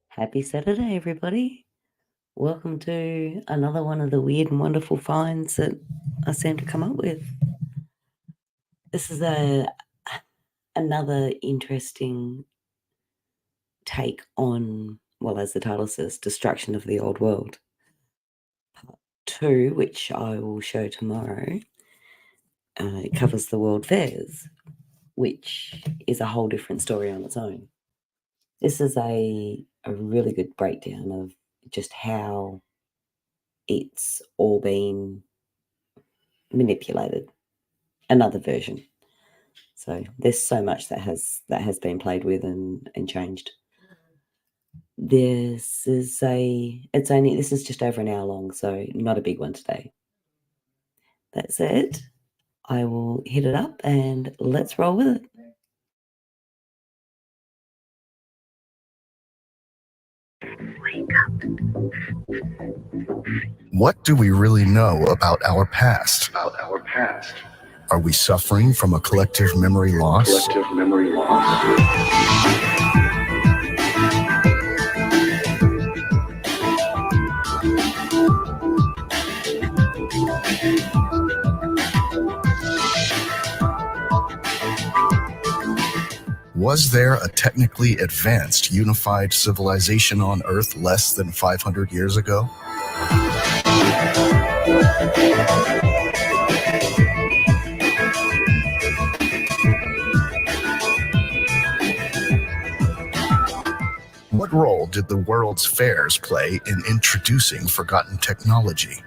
Happy Saturday, everybody. Welcome to another one of the weird and wonderful finds that I seem to come up with. This is another interesting take on, well, as the title says, destruction of the old world. Part 2, which I will show tomorrow, it covers the world fairs, which is a whole different story on its own. This is a really good breakdown of just how it's all been manipulated. Another version. So there's so much that has been played with and changed. This is just over an hour long, so not a big one today. That's it. I will hit it up and let's roll with it. What do we really know about our past? Are we suffering from a collective memory loss? Was there a technically advanced unified civilization on Earth less than 500 years ago? What role did the world's fairs play in introducing forgotten technology?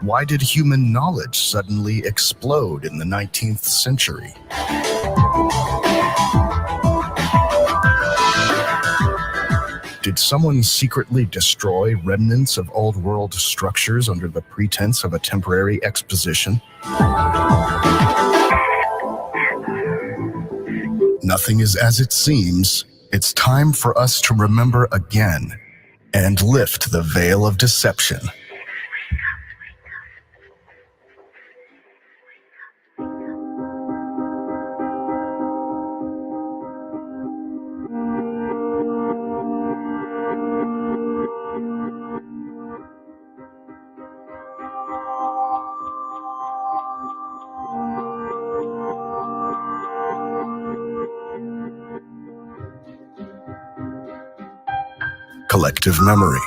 Why did human knowledge suddenly explode in the 19th century? Did someone secretly destroy remnants of old world structures under the pretense of a temporary exposition? Nothing is as it seems. It's time for us to remember again and lift the veil of deception. Collective memory.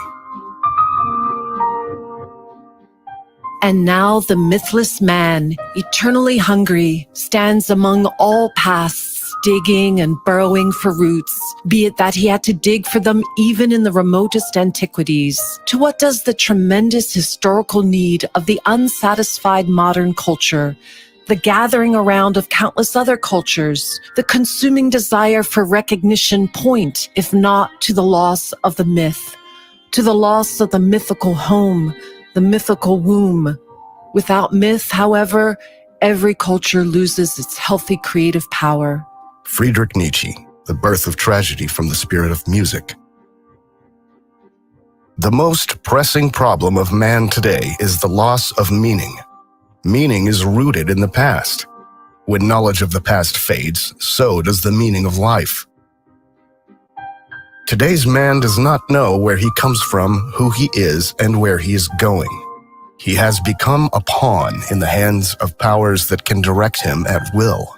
And now the mythless man, eternally hungry, stands among all pasts, digging and burrowing for roots, be it that he had to dig for them even in the remotest antiquities. To what does the tremendous historical need of the unsatisfied modern culture, the gathering around of countless other cultures, the consuming desire for recognition point, if not to the loss of the myth, to the loss of the mythical home, the mythical womb? Without myth, however, every culture loses its healthy creative power. Friedrich Nietzsche, The Birth of Tragedy from the Spirit of Music. The most pressing problem of man today is the loss of meaning. Meaning is rooted in the past. When knowledge of the past fades, so does the meaning of life. Today's man does not know where he comes from, who he is, and where he is going. He has become a pawn in the hands of powers that can direct him at will.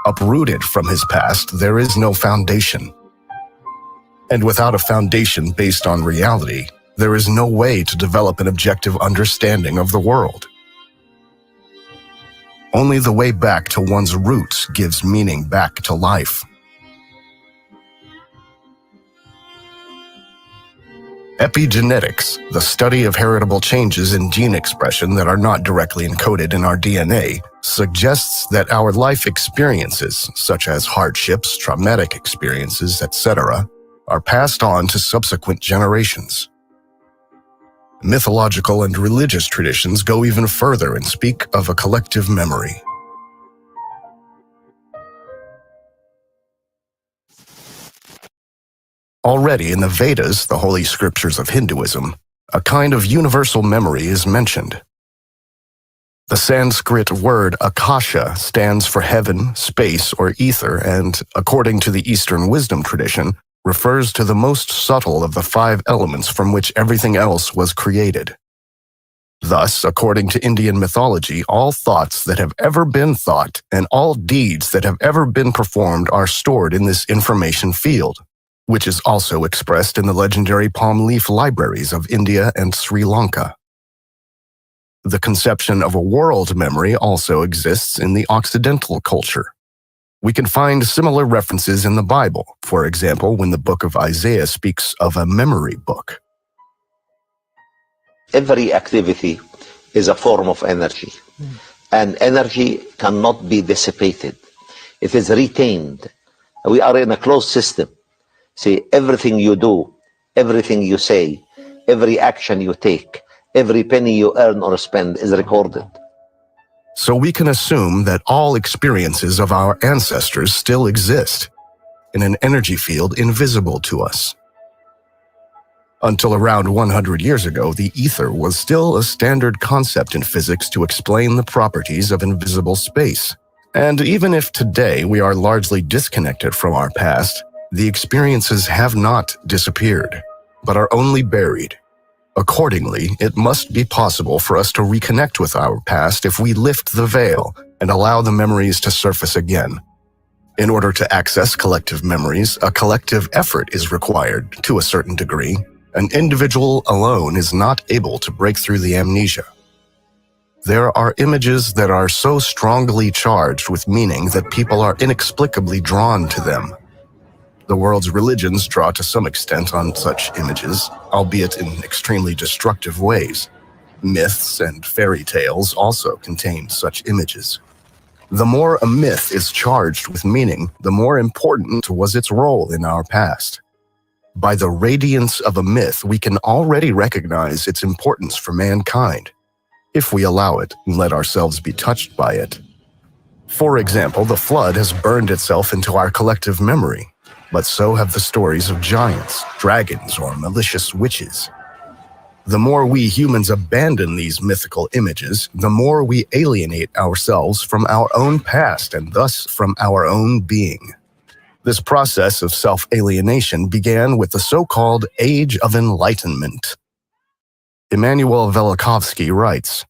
Uprooted from his past, there is no foundation. And without a foundation based on reality, there is no way to develop an objective understanding of the world. Only the way back to one's roots gives meaning back to life. Epigenetics, the study of heritable changes in gene expression that are not directly encoded in our DNA, suggests that our life experiences, such as hardships, traumatic experiences, etc., are passed on to subsequent generations. Mythological and religious traditions go even further and speak of a collective memory. Already in the Vedas, the holy scriptures of Hinduism, a kind of universal memory is mentioned. The Sanskrit word akasha stands for heaven, space, or ether, and, according to the Eastern wisdom tradition, refers to the most subtle of the 5 elements from which everything else was created. Thus, according to Indian mythology, all thoughts that have ever been thought and all deeds that have ever been performed are stored in this information field, which is also expressed in the legendary palm leaf libraries of India and Sri Lanka. The conception of a world memory also exists in the Occidental culture. We can find similar references in the Bible, for example, when the book of Isaiah speaks of a memory book. Every activity is a form of energy, and energy cannot be dissipated. It is retained. We are in a closed system. See, everything you do, everything you say, every action you take, every penny you earn or spend is recorded. So we can assume that all experiences of our ancestors still exist in an energy field invisible to us. Until around 100 years ago, the ether was still a standard concept in physics to explain the properties of invisible space. And even if today we are largely disconnected from our past, the experiences have not disappeared, but are only buried. Accordingly, it must be possible for us to reconnect with our past if we lift the veil and allow the memories to surface again. In order to access collective memories, a collective effort is required to a certain degree. An individual alone is not able to break through the amnesia. There are images that are so strongly charged with meaning that people are inexplicably drawn to them. The world's religions draw to some extent on such images, albeit in extremely destructive ways. Myths and fairy tales also contain such images. The more a myth is charged with meaning, the more important was its role in our past. By the radiance of a myth, we can already recognize its importance for mankind, if we allow it and let ourselves be touched by it. For example, the flood has burned itself into our collective memory. But so have the stories of giants, dragons, or malicious witches. The more we humans abandon these mythical images, the more we alienate ourselves from our own past and thus from our own being. This process of self-alienation began with the so-called Age of Enlightenment. Immanuel Velikovsky writes,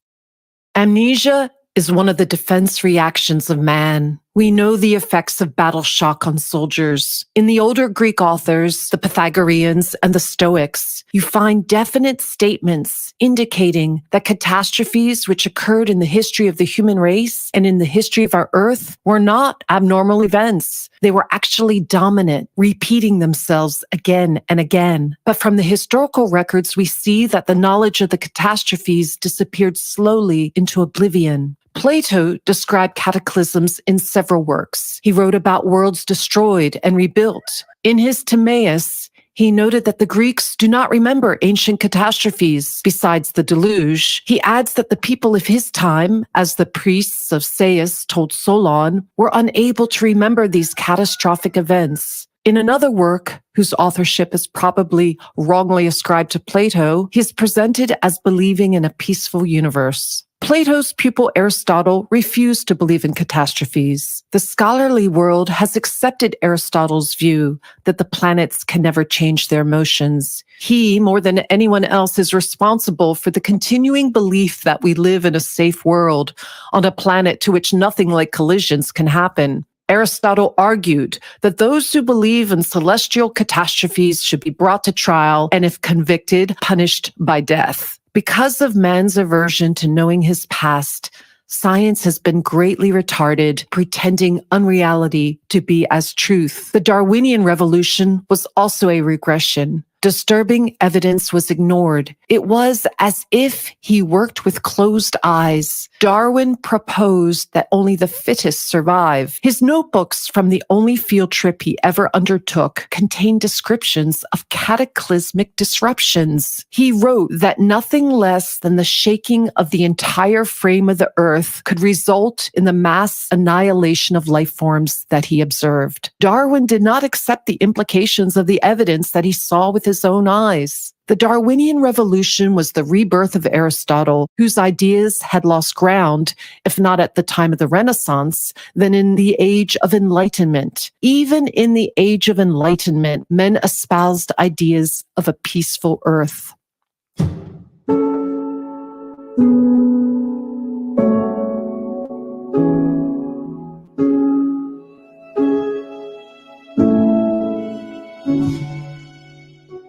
Amnesia is one of the defense reactions of man. We know the effects of battle shock on soldiers. In the older Greek authors, the Pythagoreans and the Stoics, you find definite statements indicating that catastrophes which occurred in the history of the human race and in the history of our Earth were not abnormal events. They were actually dominant, repeating themselves again and again. But from the historical records, we see that the knowledge of the catastrophes disappeared slowly into oblivion. Plato described cataclysms in several works. He wrote about worlds destroyed and rebuilt. In his Timaeus, he noted that the Greeks do not remember ancient catastrophes besides the deluge. He adds that the people of his time, as the priests of Sais told Solon, were unable to remember these catastrophic events. In another work, whose authorship is probably wrongly ascribed to Plato, he is presented as believing in a peaceful universe. Plato's pupil Aristotle refused to believe in catastrophes. The scholarly world has accepted Aristotle's view that the planets can never change their motions. He, more than anyone else, is responsible for the continuing belief that we live in a safe world on a planet to which nothing like collisions can happen. Aristotle argued that those who believe in celestial catastrophes should be brought to trial and, if convicted, punished by death. Because of man's aversion to knowing his past, science has been greatly retarded, pretending unreality to be as truth. The Darwinian revolution was also a regression. Disturbing evidence was ignored. It was as if he worked with closed eyes. Darwin proposed that only the fittest survive. His notebooks from the only field trip he ever undertook contain descriptions of cataclysmic disruptions. He wrote that nothing less than the shaking of the entire frame of the earth could result in the mass annihilation of life forms that he observed. Darwin did not accept the implications of the evidence that he saw with his own eyes. The Darwinian revolution was the rebirth of Aristotle, whose ideas had lost ground, if not at the time of the Renaissance, then in the Age of Enlightenment. Even in the Age of Enlightenment, men espoused ideas of a peaceful earth.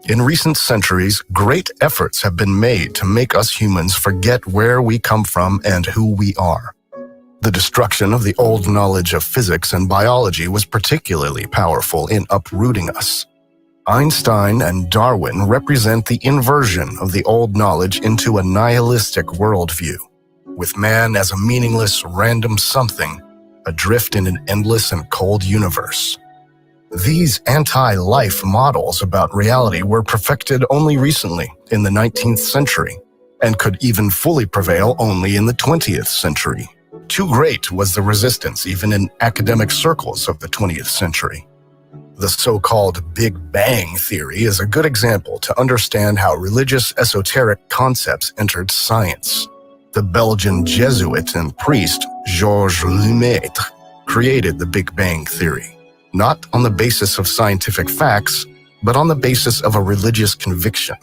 In recent centuries, great efforts have been made to make us humans forget where we come from and who we are. The destruction of the old knowledge of physics and biology was particularly powerful in uprooting us. Einstein and Darwin represent the inversion of the old knowledge into a nihilistic worldview, with man as a meaningless, random something, adrift in an endless and cold universe. These anti-life models about reality were perfected only recently, in the 19th century, and could even fully prevail only in the 20th century. Too great was the resistance even in academic circles of the 20th century. The so-called Big Bang theory is a good example to understand how religious esoteric concepts entered science. The Belgian Jesuit and priest Georges Lemaitre created the Big Bang theory, not on the basis of scientific facts, but on the basis of a religious conviction,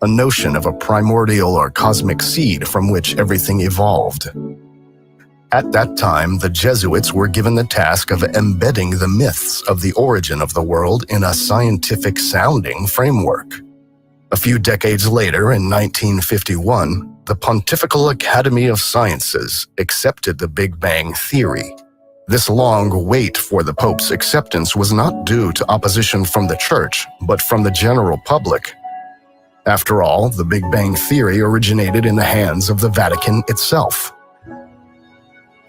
a notion of a primordial or cosmic seed from which everything evolved. At that time, the Jesuits were given the task of embedding the myths of the origin of the world in a scientific-sounding framework. A few decades later, in 1951, the Pontifical Academy of Sciences accepted the Big Bang theory. This long wait for the Pope's acceptance was not due to opposition from the Church, but from the general public. After all, the Big Bang theory originated in the hands of the Vatican itself.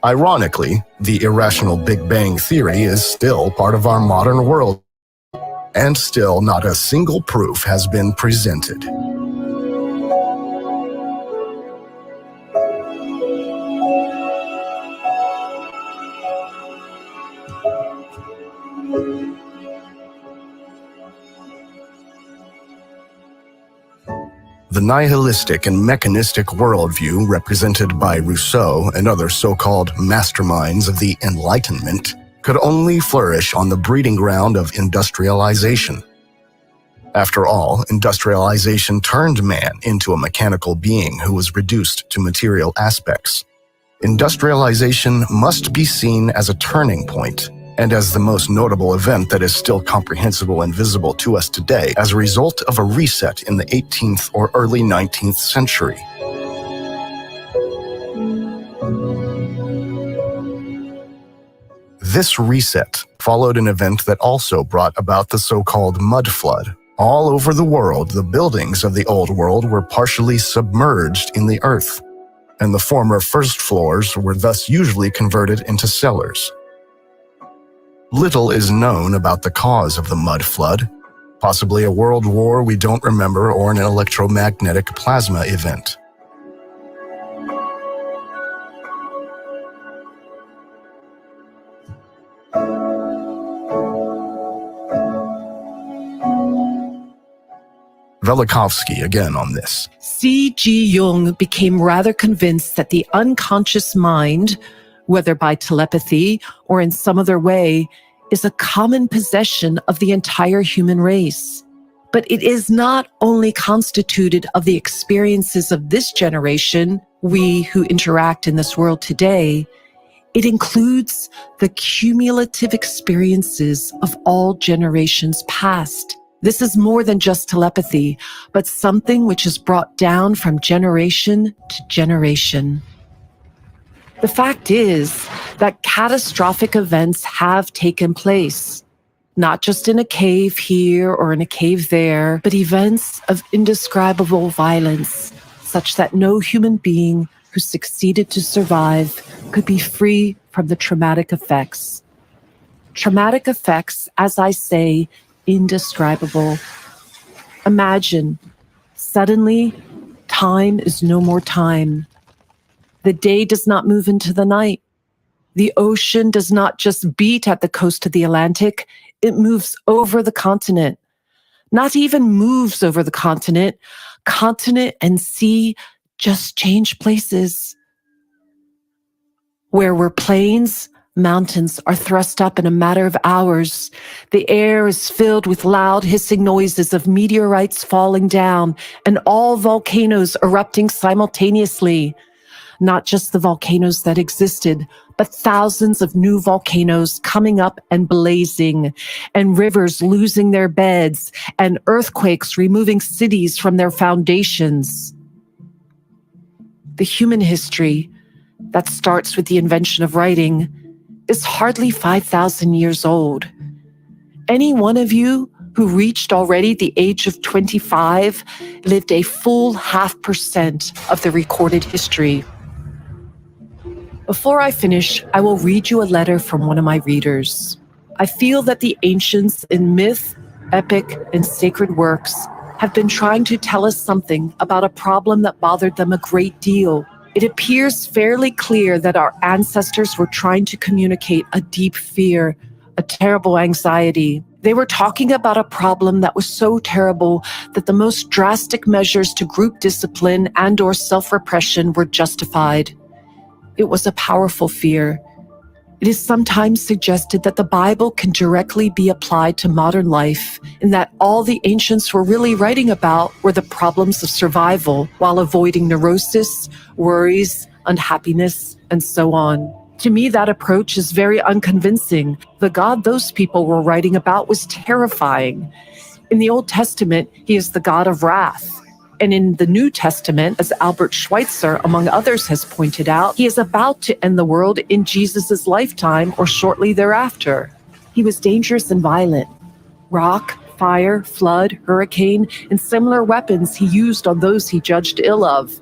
Ironically, the irrational Big Bang theory is still part of our modern world, and still not a single proof has been presented. The nihilistic and mechanistic worldview represented by Rousseau and other so-called masterminds of the Enlightenment could only flourish on the breeding ground of industrialization. After all, industrialization turned man into a mechanical being who was reduced to material aspects. Industrialization must be seen as a turning point, and as the most notable event that is still comprehensible and visible to us today as a result of a reset in the 18th or early 19th century. This reset followed an event that also brought about the so-called mud flood. All over the world, the buildings of the old world were partially submerged in the earth, and the former first floors were thus usually converted into cellars. Little is known about the cause of the mud flood, possibly a world war we don't remember or an electromagnetic plasma event. Velikovsky again on this. C.G. Jung became rather convinced that the unconscious mind, whether by telepathy or in some other way, is a common possession of the entire human race. But it is not only constituted of the experiences of this generation, we who interact in this world today. It includes the cumulative experiences of all generations past. This is more than just telepathy, but something which is brought down from generation to generation. The fact is that catastrophic events have taken place, not just in a cave here or in a cave there, but events of indescribable violence, such that no human being who succeeded to survive could be free from the traumatic effects. Traumatic effects, as I say, indescribable. Imagine, suddenly, time is no more time. The day does not move into the night. The ocean does not just beat at the coast of the Atlantic, it moves over the continent. Not even moves over the continent. Continent and sea just change places. Where were plains, mountains are thrust up in a matter of hours. The air is filled with loud hissing noises of meteorites falling down and all volcanoes erupting simultaneously. Not just the volcanoes that existed, but thousands of new volcanoes coming up and blazing, and rivers losing their beds, and earthquakes removing cities from their foundations. The human history that starts with the invention of writing is hardly 5,000 years old. Any one of you who reached already the age of 25 lived a full 0.5% of the recorded history. Before I finish, I will read you a letter from one of my readers. I feel that the ancients in myth, epic, and sacred works have been trying to tell us something about a problem that bothered them a great deal. It appears fairly clear that our ancestors were trying to communicate a deep fear, a terrible anxiety. They were talking about a problem that was so terrible that the most drastic measures to group discipline and/or self-repression were justified. It was a powerful fear. It is sometimes suggested that the Bible can directly be applied to modern life, and that all the ancients were really writing about were the problems of survival while avoiding neurosis, worries, unhappiness, and so on. To me, that approach is very unconvincing. The God those people were writing about was terrifying. In the Old Testament, he is the God of wrath. And in the New Testament, as Albert Schweitzer, among others, has pointed out, he is about to end the world in Jesus' lifetime or shortly thereafter. He was dangerous and violent. Rock, fire, flood, hurricane, and similar weapons he used on those he judged ill of.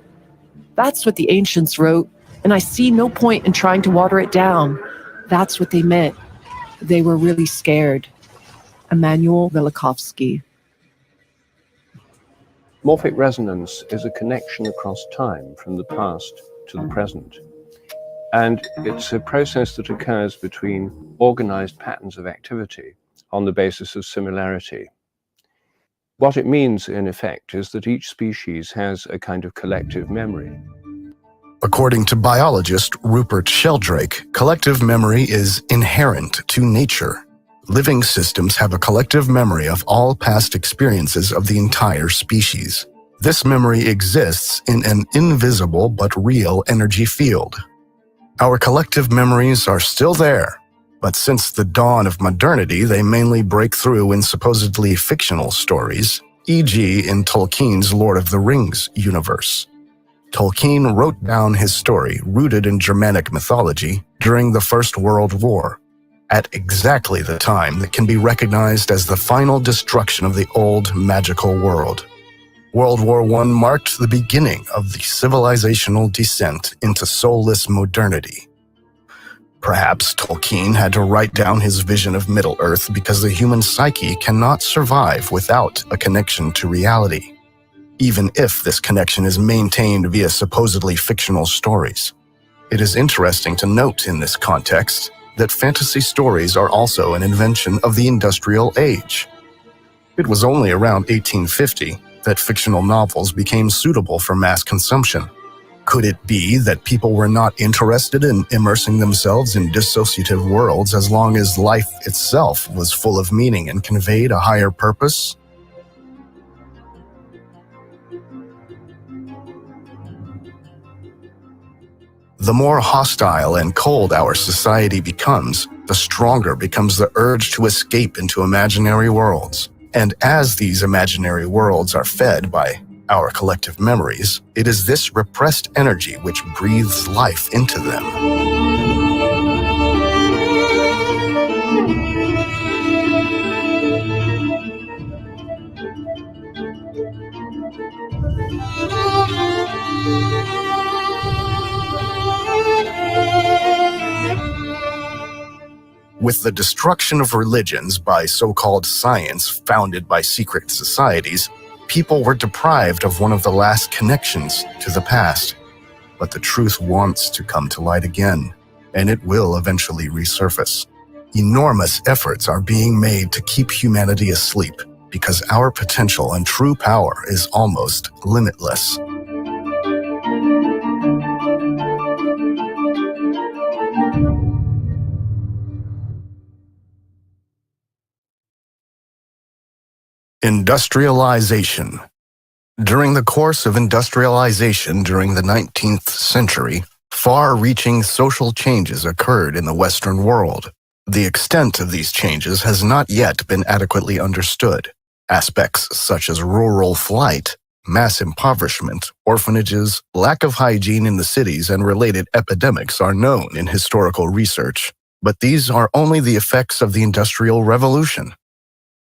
That's what the ancients wrote, and I see no point in trying to water it down. That's what they meant. They were really scared. Emanuel Velikovsky. Morphic resonance is a connection across time from the past to the present. And it's a process that occurs between organized patterns of activity on the basis of similarity. What it means, in effect, is that each species has a kind of collective memory. According to biologist Rupert Sheldrake, collective memory is inherent to nature. Living systems have a collective memory of all past experiences of the entire species. This memory exists in an invisible but real energy field. Our collective memories are still there, but since the dawn of modernity, they mainly break through in supposedly fictional stories, e.g. in Tolkien's Lord of the Rings universe. Tolkien wrote down his story, rooted in Germanic mythology, during the First World War, at exactly the time that can be recognized as the final destruction of the old magical world. World War I marked the beginning of the civilizational descent into soulless modernity. Perhaps Tolkien had to write down his vision of Middle-earth because the human psyche cannot survive without a connection to reality, even if this connection is maintained via supposedly fictional stories. It is interesting to note in this context that fantasy stories are also an invention of the industrial age. It was only around 1850 that fictional novels became suitable for mass consumption? Could it be that people were not interested in immersing themselves in dissociative worlds as long as life itself was full of meaning and conveyed a higher purpose? The more hostile and cold our society becomes, the stronger becomes the urge to escape into imaginary worlds. And as these imaginary worlds are fed by our collective memories, it is this repressed energy which breathes life into them. With the destruction of religions by so-called science founded by secret societies, people were deprived of one of the last connections to the past. But the truth wants to come to light again, and it will eventually resurface. Enormous efforts are being made to keep humanity asleep, because our potential and true power is almost limitless. Industrialization. During the course of industrialization during the 19th century, far-reaching social changes occurred in the Western world. The extent of these changes has not yet been adequately understood. Aspects such as rural flight, mass impoverishment, orphanages, lack of hygiene in the cities, and related epidemics are known in historical research. But these are only the effects of the Industrial Revolution.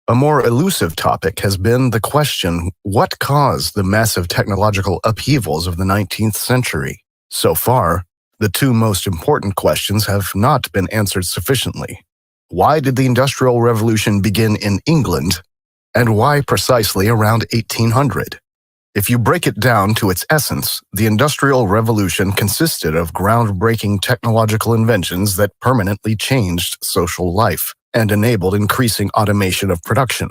A more elusive topic has been the question, what caused the massive technological upheavals of the 19th century? So far, the two most important questions have not been answered sufficiently. Why did the Industrial Revolution begin in England, and why precisely around 1800? If you break it down to its essence, the Industrial Revolution consisted of groundbreaking technological inventions that permanently changed social life and enabled increasing automation of production.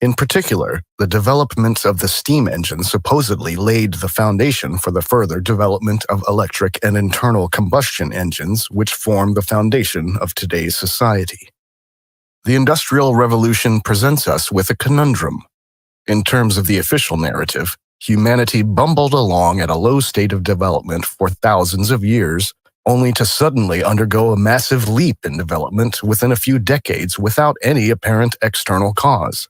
In particular, the development of the steam engine supposedly laid the foundation for the further development of electric and internal combustion engines, which form the foundation of today's society. The Industrial Revolution presents us with a conundrum. In terms of the official narrative, humanity bumbled along at a low state of development for thousands of years, only to suddenly undergo a massive leap in development within a few decades without any apparent external cause.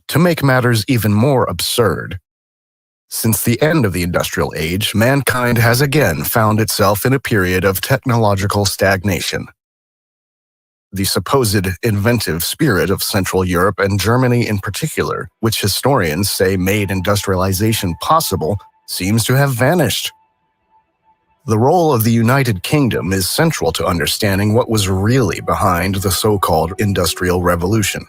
To make matters even more absurd, since the end of the Industrial Age, mankind has again found itself in a period of technological stagnation. The supposed inventive spirit of Central Europe and Germany in particular, which historians say made industrialization possible, seems to have vanished. The role of the United Kingdom is central to understanding what was really behind the so-called Industrial Revolution.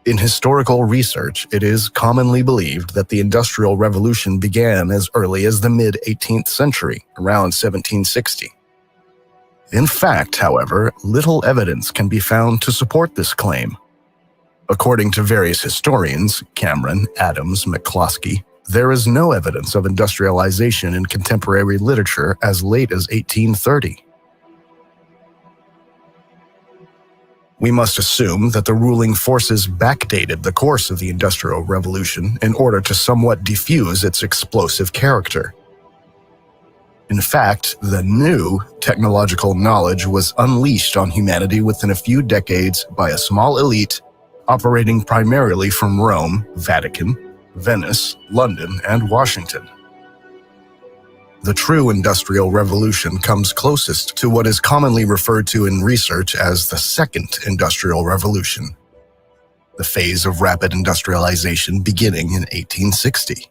In historical research, it is commonly believed that the Industrial Revolution began as early as the mid-18th century, around 1760. In fact, however, little evidence can be found to support this claim. According to various historians, Cameron, Adams, McCloskey, there is no evidence of industrialization in contemporary literature as late as 1830. We must assume that the ruling forces backdated the course of the Industrial Revolution in order to somewhat diffuse its explosive character. In fact, the new technological knowledge was unleashed on humanity within a few decades by a small elite operating primarily from Rome, Vatican, Venice, London, and Washington. The true Industrial Revolution comes closest to what is commonly referred to in research as the Second Industrial Revolution, the phase of rapid industrialization beginning in 1860.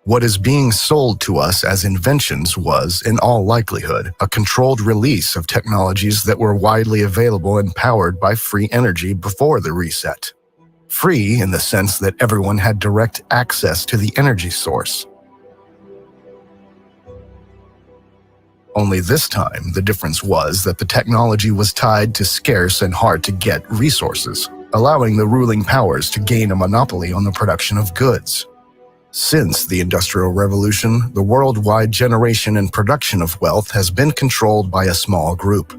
What is being sold to us as inventions was, in all likelihood, a controlled release of technologies that were widely available and powered by free energy before the reset. Free in the sense that everyone had direct access to the energy source. Only this time, the difference was that the technology was tied to scarce and hard-to-get resources. allowing the ruling powers to gain a monopoly on the production of goods. Since the Industrial Revolution, the worldwide generation and production of wealth has been controlled by a small group.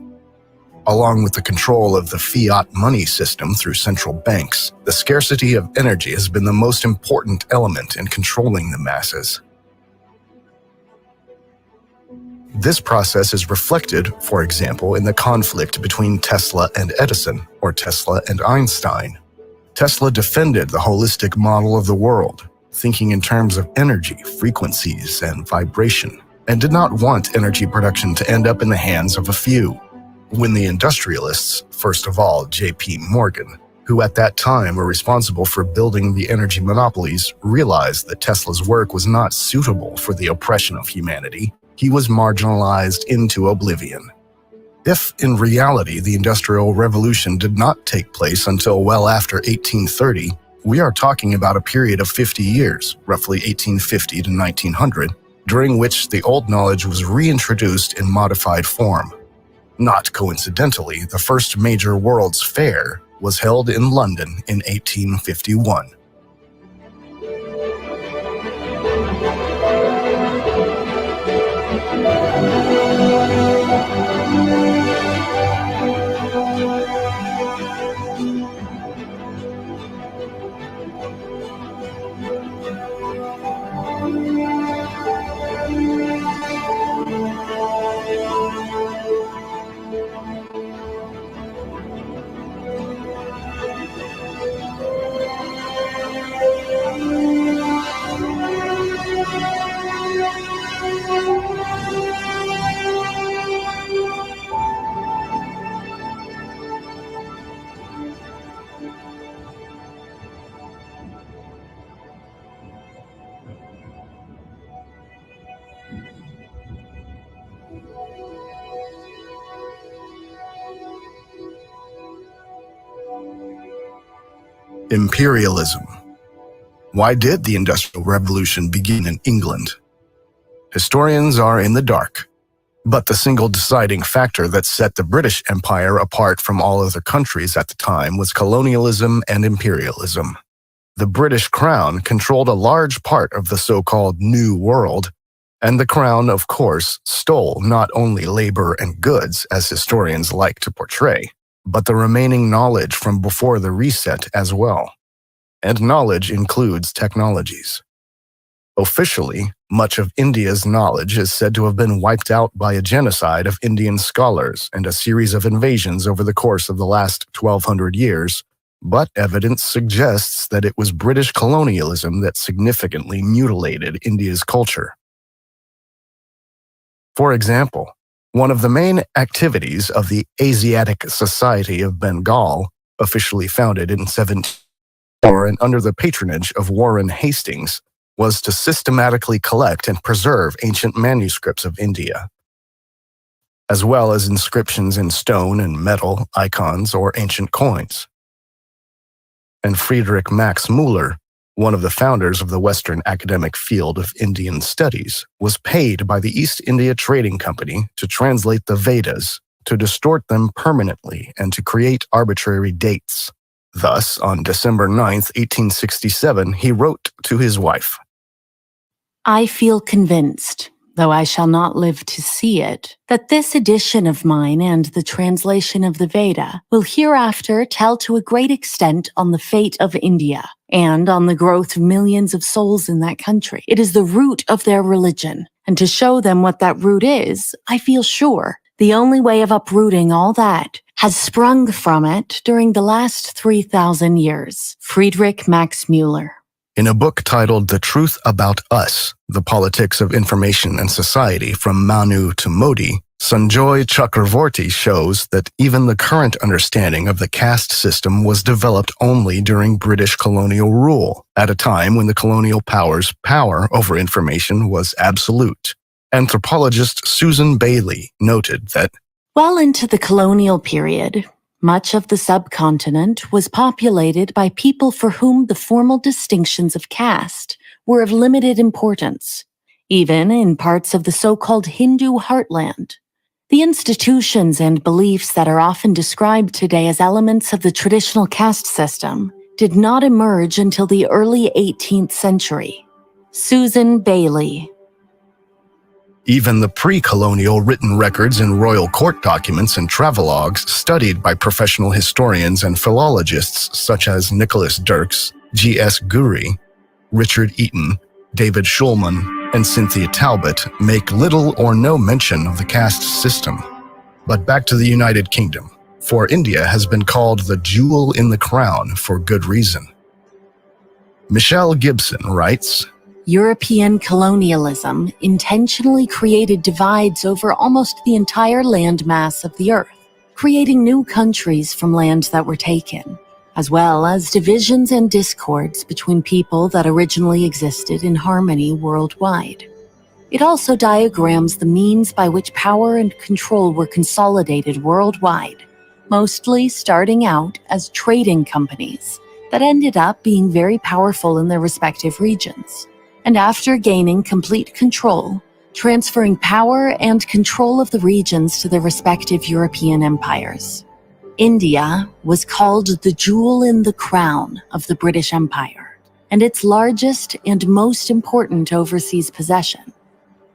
Along with the control of the fiat money system through central banks, the scarcity of energy has been the most important element in controlling the masses. This process is reflected, for example, in the conflict between Tesla and Edison, or Tesla and Einstein. Tesla defended the holistic model of the world, thinking in terms of energy, frequencies, and vibration, and did not want energy production to end up in the hands of a few. When the industrialists, first of all J.P. Morgan, who at that time were responsible for building the energy monopolies, realized that Tesla's work was not suitable for the oppression of humanity, he was marginalized into oblivion. If, in reality, the Industrial Revolution did not take place until well after 1830, we are talking about a period of 50 years, roughly 1850 to 1900, during which the old knowledge was reintroduced in modified form. Not coincidentally, the first major World's Fair was held in London in 1851. Imperialism. Why did the Industrial Revolution begin in England? Historians are in the dark, but the single deciding factor that set the British Empire apart from all other countries at the time was colonialism and imperialism. The British Crown controlled a large part of the so-called New World, and the Crown, of course, stole not only labor and goods, as historians like to portray, but the remaining knowledge from before the reset as well. And knowledge includes technologies. Officially, much of India's knowledge is said to have been wiped out by a genocide of Indian scholars and a series of invasions over the course of the last 1,200 years, but evidence suggests that it was British colonialism that significantly mutilated India's culture. For example, one of the main activities of the Asiatic Society of Bengal, officially founded in 1704 and under the patronage of Warren Hastings, was to systematically collect and preserve ancient manuscripts of India, as well as inscriptions in stone and metal, icons, or ancient coins. And Friedrich Max Müller, one of the founders of the Western academic field of Indian studies, was paid by the East India Trading Company to translate the Vedas, to distort them permanently, and to create arbitrary dates. Thus, on December 9, 1867, he wrote to his wife, I feel convinced, though I shall not live to see it, that this edition of mine and the translation of the Veda will hereafter tell to a great extent on the fate of India and on the growth of millions of souls in that country. It is the root of their religion, and to show them what that root is, I feel sure the only way of uprooting all that has sprung from it during the last 3,000 years. Friedrich Max Müller. in a book titled The Truth About Us, The Politics of Information and Society from Manu to Modi, Sanjoy Chakravorty shows that even the current understanding of the caste system was developed only during British colonial rule, at a time when the colonial powers' power over information was absolute. Anthropologist Susan Bailey noted that, well into the colonial period, much of the subcontinent was populated by people for whom the formal distinctions of caste were of limited importance, even in parts of the so-called Hindu heartland. The institutions and beliefs that are often described today as elements of the traditional caste system did not emerge until the early 18th century. Susan Bailey. Even the pre-colonial written records in royal court documents and travelogues studied by professional historians and philologists such as Nicholas Dirks, G.S. Gurry, Richard Eaton, David Schulman, and Cynthia Talbot make little or no mention of the caste system. But back to the United Kingdom, for India has been called the jewel in the crown for good reason. Michelle Gibson writes, European colonialism intentionally created divides over almost the entire landmass of the earth, creating new countries from lands that were taken, as well as divisions and discords between people that originally existed in harmony worldwide. It also diagrams the means by which power and control were consolidated worldwide, mostly starting out as trading companies that ended up being very powerful in their respective regions. And after gaining complete control, transferring power and control of the regions to their respective European empires. India was called the jewel in the crown of the British Empire, and its largest and most important overseas possession.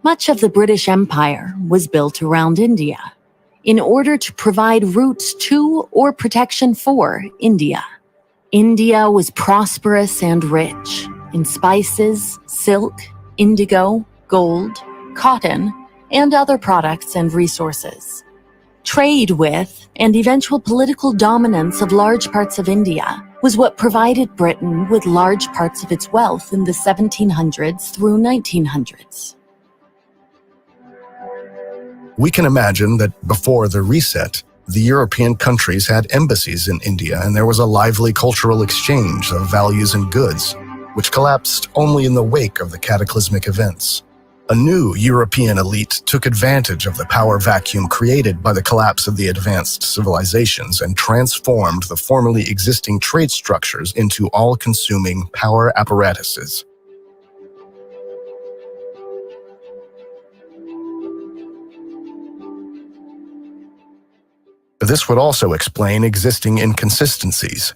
Much of the British Empire was built around India, in order to provide routes to or protection for India. India was prosperous and rich in spices, silk, indigo, gold, cotton, and other products and resources. Trade with and eventual political dominance of large parts of India was what provided Britain with large parts of its wealth in the 1700s through 1900s. We can imagine that before the reset, the European countries had embassies in India and there was a lively cultural exchange of values and goods, which collapsed only in the wake of the cataclysmic events. A new European elite took advantage of the power vacuum created by the collapse of the advanced civilizations and transformed the formerly existing trade structures into all-consuming power apparatuses. This would also explain existing inconsistencies.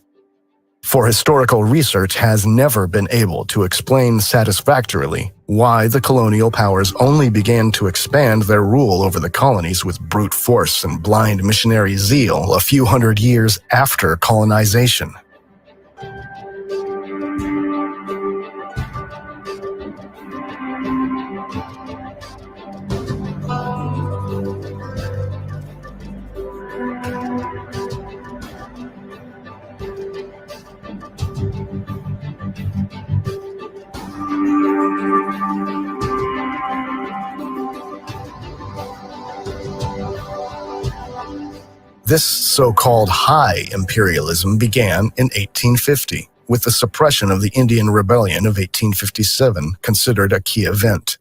For historical research has never been able to explain satisfactorily why the colonial powers only began to expand their rule over the colonies with brute force and blind missionary zeal a few hundred years after colonization. This so-called high imperialism began in 1850, with the suppression of the Indian Rebellion of 1857 considered a key event.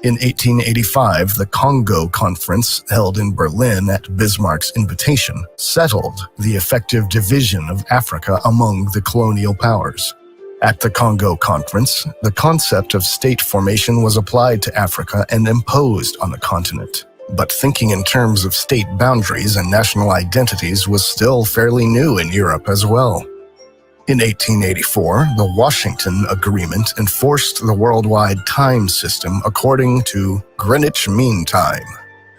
In 1885, the Congo Conference, held in Berlin at Bismarck's invitation, settled the effective division of Africa among the colonial powers. At the Congo Conference, the concept of state formation was applied to Africa and imposed on the continent. But thinking in terms of state boundaries and national identities was still fairly new in Europe as well. In 1884, the Washington Agreement enforced the worldwide time system according to Greenwich Mean Time,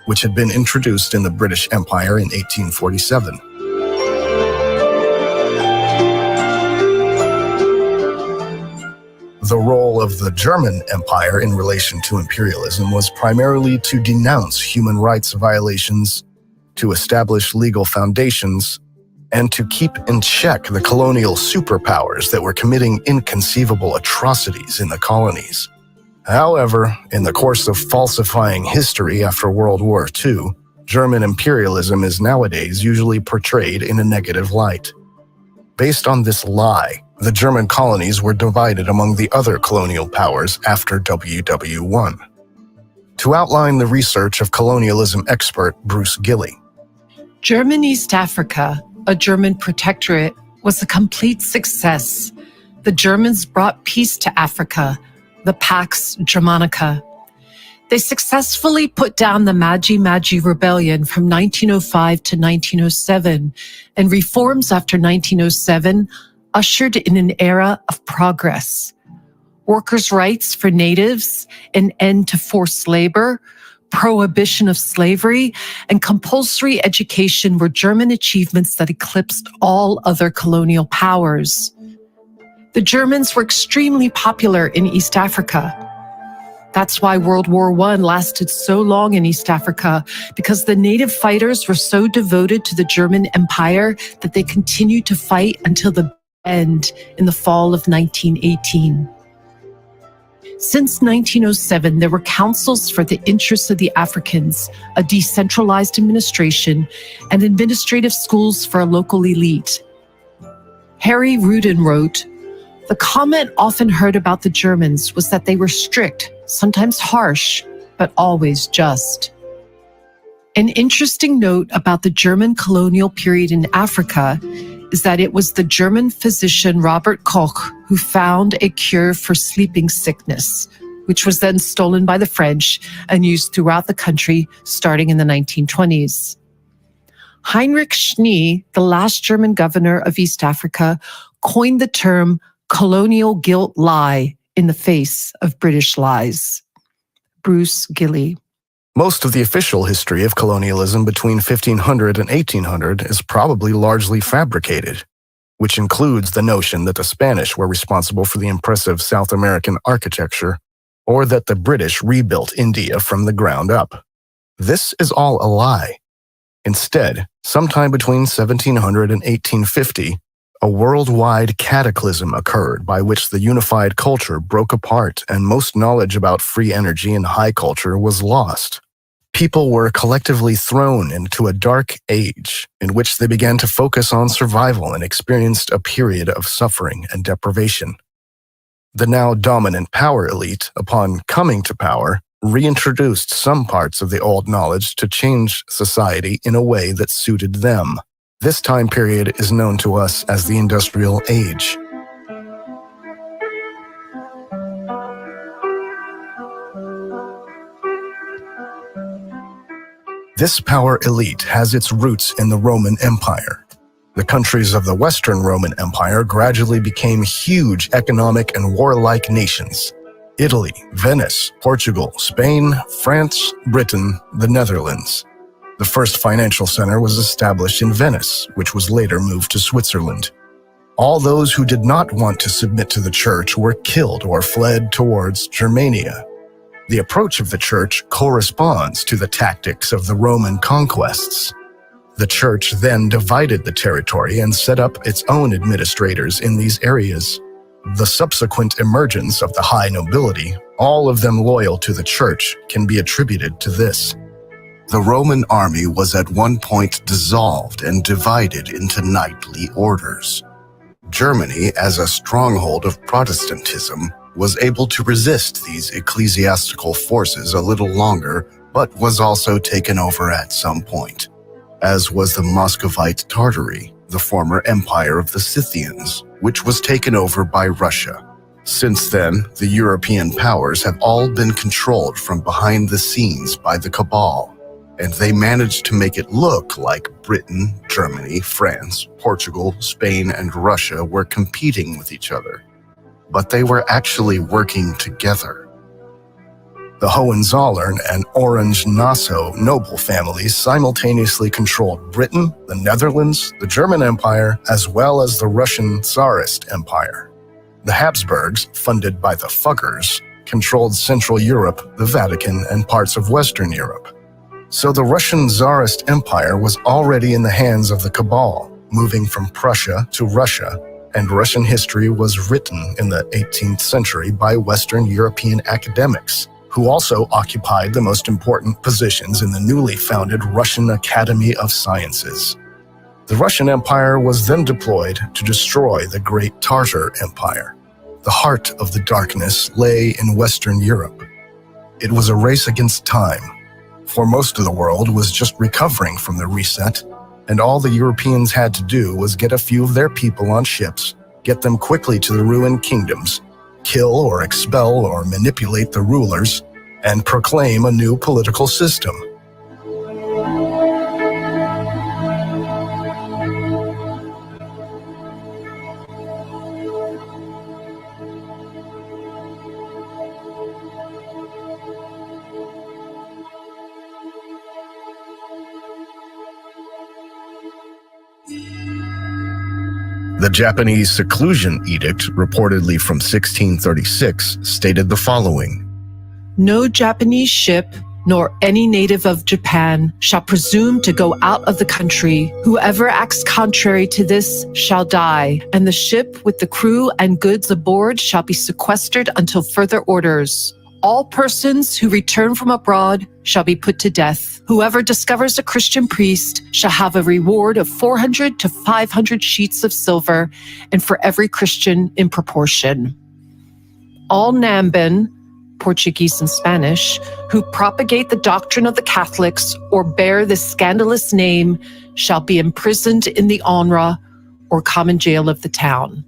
which had been introduced in the British Empire in 1847. The role of the German Empire in relation to imperialism was primarily to denounce human rights violations, to establish legal foundations, and to keep in check the colonial superpowers that were committing inconceivable atrocities in the colonies. However, in the course of falsifying history after World War II, German imperialism is nowadays usually portrayed in a negative light. Based on this lie, the German colonies were divided among the other colonial powers after WW1. To outline the research of colonialism expert Bruce Gilley. German East Africa, a German protectorate, was a complete success. The Germans brought peace to Africa, the Pax Germanica. They successfully put down the Magi Rebellion from 1905 to 1907, and reforms after 1907 ushered in an era of progress. Workers' rights for natives, an end to forced labor, prohibition of slavery, and compulsory education were German achievements that eclipsed all other colonial powers. The Germans were extremely popular in East Africa. That's why World War I lasted so long in East Africa, because the native fighters were so devoted to the German Empire that they continued to fight until the end in the fall of 1918. Since 1907, there were councils for the interests of the Africans, a decentralized administration, and administrative schools for a local elite. Harry Rudin wrote, "The comment often heard about the Germans was that they were strict, sometimes harsh, but always just." An interesting note about the German colonial period in Africa is that it was the German physician Robert Koch who found a cure for sleeping sickness, which was then stolen by the French and used throughout the country starting in the 1920s. Heinrich Schnee, the last German governor of East Africa, coined the term colonial guilt lie in the face of British lies. Bruce Gilley. Most of the official history of colonialism between 1500 and 1800 is probably largely fabricated, which includes the notion that the Spanish were responsible for the impressive South American architecture, or that the British rebuilt India from the ground up. This is all a lie. Instead, sometime between 1700 and 1850, a worldwide cataclysm occurred by which the unified culture broke apart and most knowledge about free energy and high culture was lost. People were collectively thrown into a dark age in which they began to focus on survival and experienced a period of suffering and deprivation. The now dominant power elite, upon coming to power, reintroduced some parts of the old knowledge to change society in a way that suited them. This time period is known to us as the Industrial Age. This power elite has its roots in the Roman Empire. The countries of the Western Roman Empire gradually became huge economic and warlike nations. Italy, Venice, Portugal, Spain, France, Britain, the Netherlands. The first financial center was established in Venice, which was later moved to Switzerland. All those who did not want to submit to the church were killed or fled towards Germania. The approach of the church corresponds to the tactics of the Roman conquests. The church then divided the territory and set up its own administrators in these areas. The subsequent emergence of the high nobility, all of them loyal to the church, can be attributed to this. The Roman army was at one point dissolved and divided into knightly orders. Germany, as a stronghold of Protestantism, was able to resist these ecclesiastical forces a little longer, but was also taken over at some point, as was the Muscovite Tartary, the former empire of the Scythians, which was taken over by Russia. Since then, the European powers have all been controlled from behind the scenes by the cabal, and they managed to make it look like Britain, Germany, France, Portugal, Spain, and Russia were competing with each other. But they were actually working together. The Hohenzollern and Orange-Nassau noble families simultaneously controlled Britain, the Netherlands, the German Empire, as well as the Russian Tsarist Empire. The Habsburgs, funded by the Fuggers, controlled Central Europe, the Vatican, and parts of Western Europe. So the Russian Tsarist Empire was already in the hands of the cabal, moving from Prussia to Russia, and Russian history was written in the 18th century by Western European academics, who also occupied the most important positions in the newly founded Russian Academy of Sciences. The Russian Empire was then deployed to destroy the Great Tartar Empire. The heart of the darkness lay in Western Europe. It was a race against time, for most of the world was just recovering from the reset, and all the Europeans had to do was get a few of their people on ships, get them quickly to the ruined kingdoms, kill or expel or manipulate the rulers, and proclaim a new political system. The Japanese Seclusion Edict, reportedly from 1636, stated the following: No Japanese ship, nor any native of Japan, shall presume to go out of the country. Whoever acts contrary to this shall die, and the ship with the crew and goods aboard shall be sequestered until further orders. All persons who return from abroad shall be put to death. Whoever discovers a Christian priest shall have a reward of 400 to 500 sheets of silver, and for every Christian in proportion. All Namban, Portuguese and Spanish, who propagate the doctrine of the Catholics or bear this scandalous name shall be imprisoned in the Onra, or common jail of the town.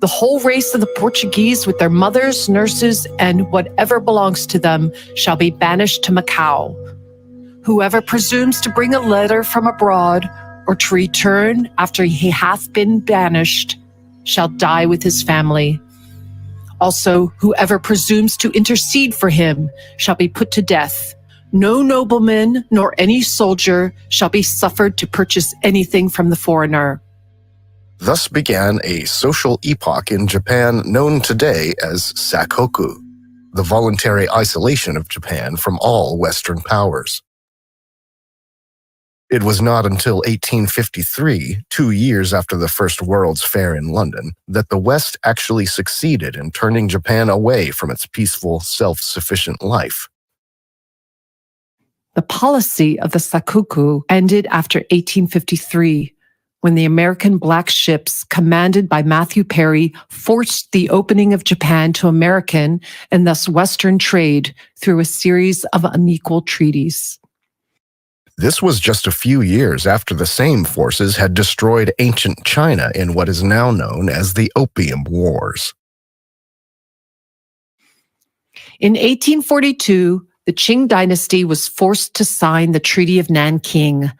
The whole race of the Portuguese with their mothers, nurses, and whatever belongs to them shall be banished to Macau. Whoever presumes to bring a letter from abroad or to return after he hath been banished shall die with his family. Also, whoever presumes to intercede for him shall be put to death. No nobleman nor any soldier shall be suffered to purchase anything from the foreigner. Thus began a social epoch in Japan known today as Sakoku, the voluntary isolation of Japan from all Western powers. It was not until 1853, 2 years after the First World's Fair in London, that the West actually succeeded in turning Japan away from its peaceful, self-sufficient life. The policy of the Sakoku ended after 1853, when the American black ships commanded by Matthew Perry forced the opening of Japan to American and thus Western trade through a series of unequal treaties. This was just a few years after the same forces had destroyed ancient China in what is now known as the Opium Wars. In 1842, the Qing dynasty was forced to sign the Treaty of Nanking,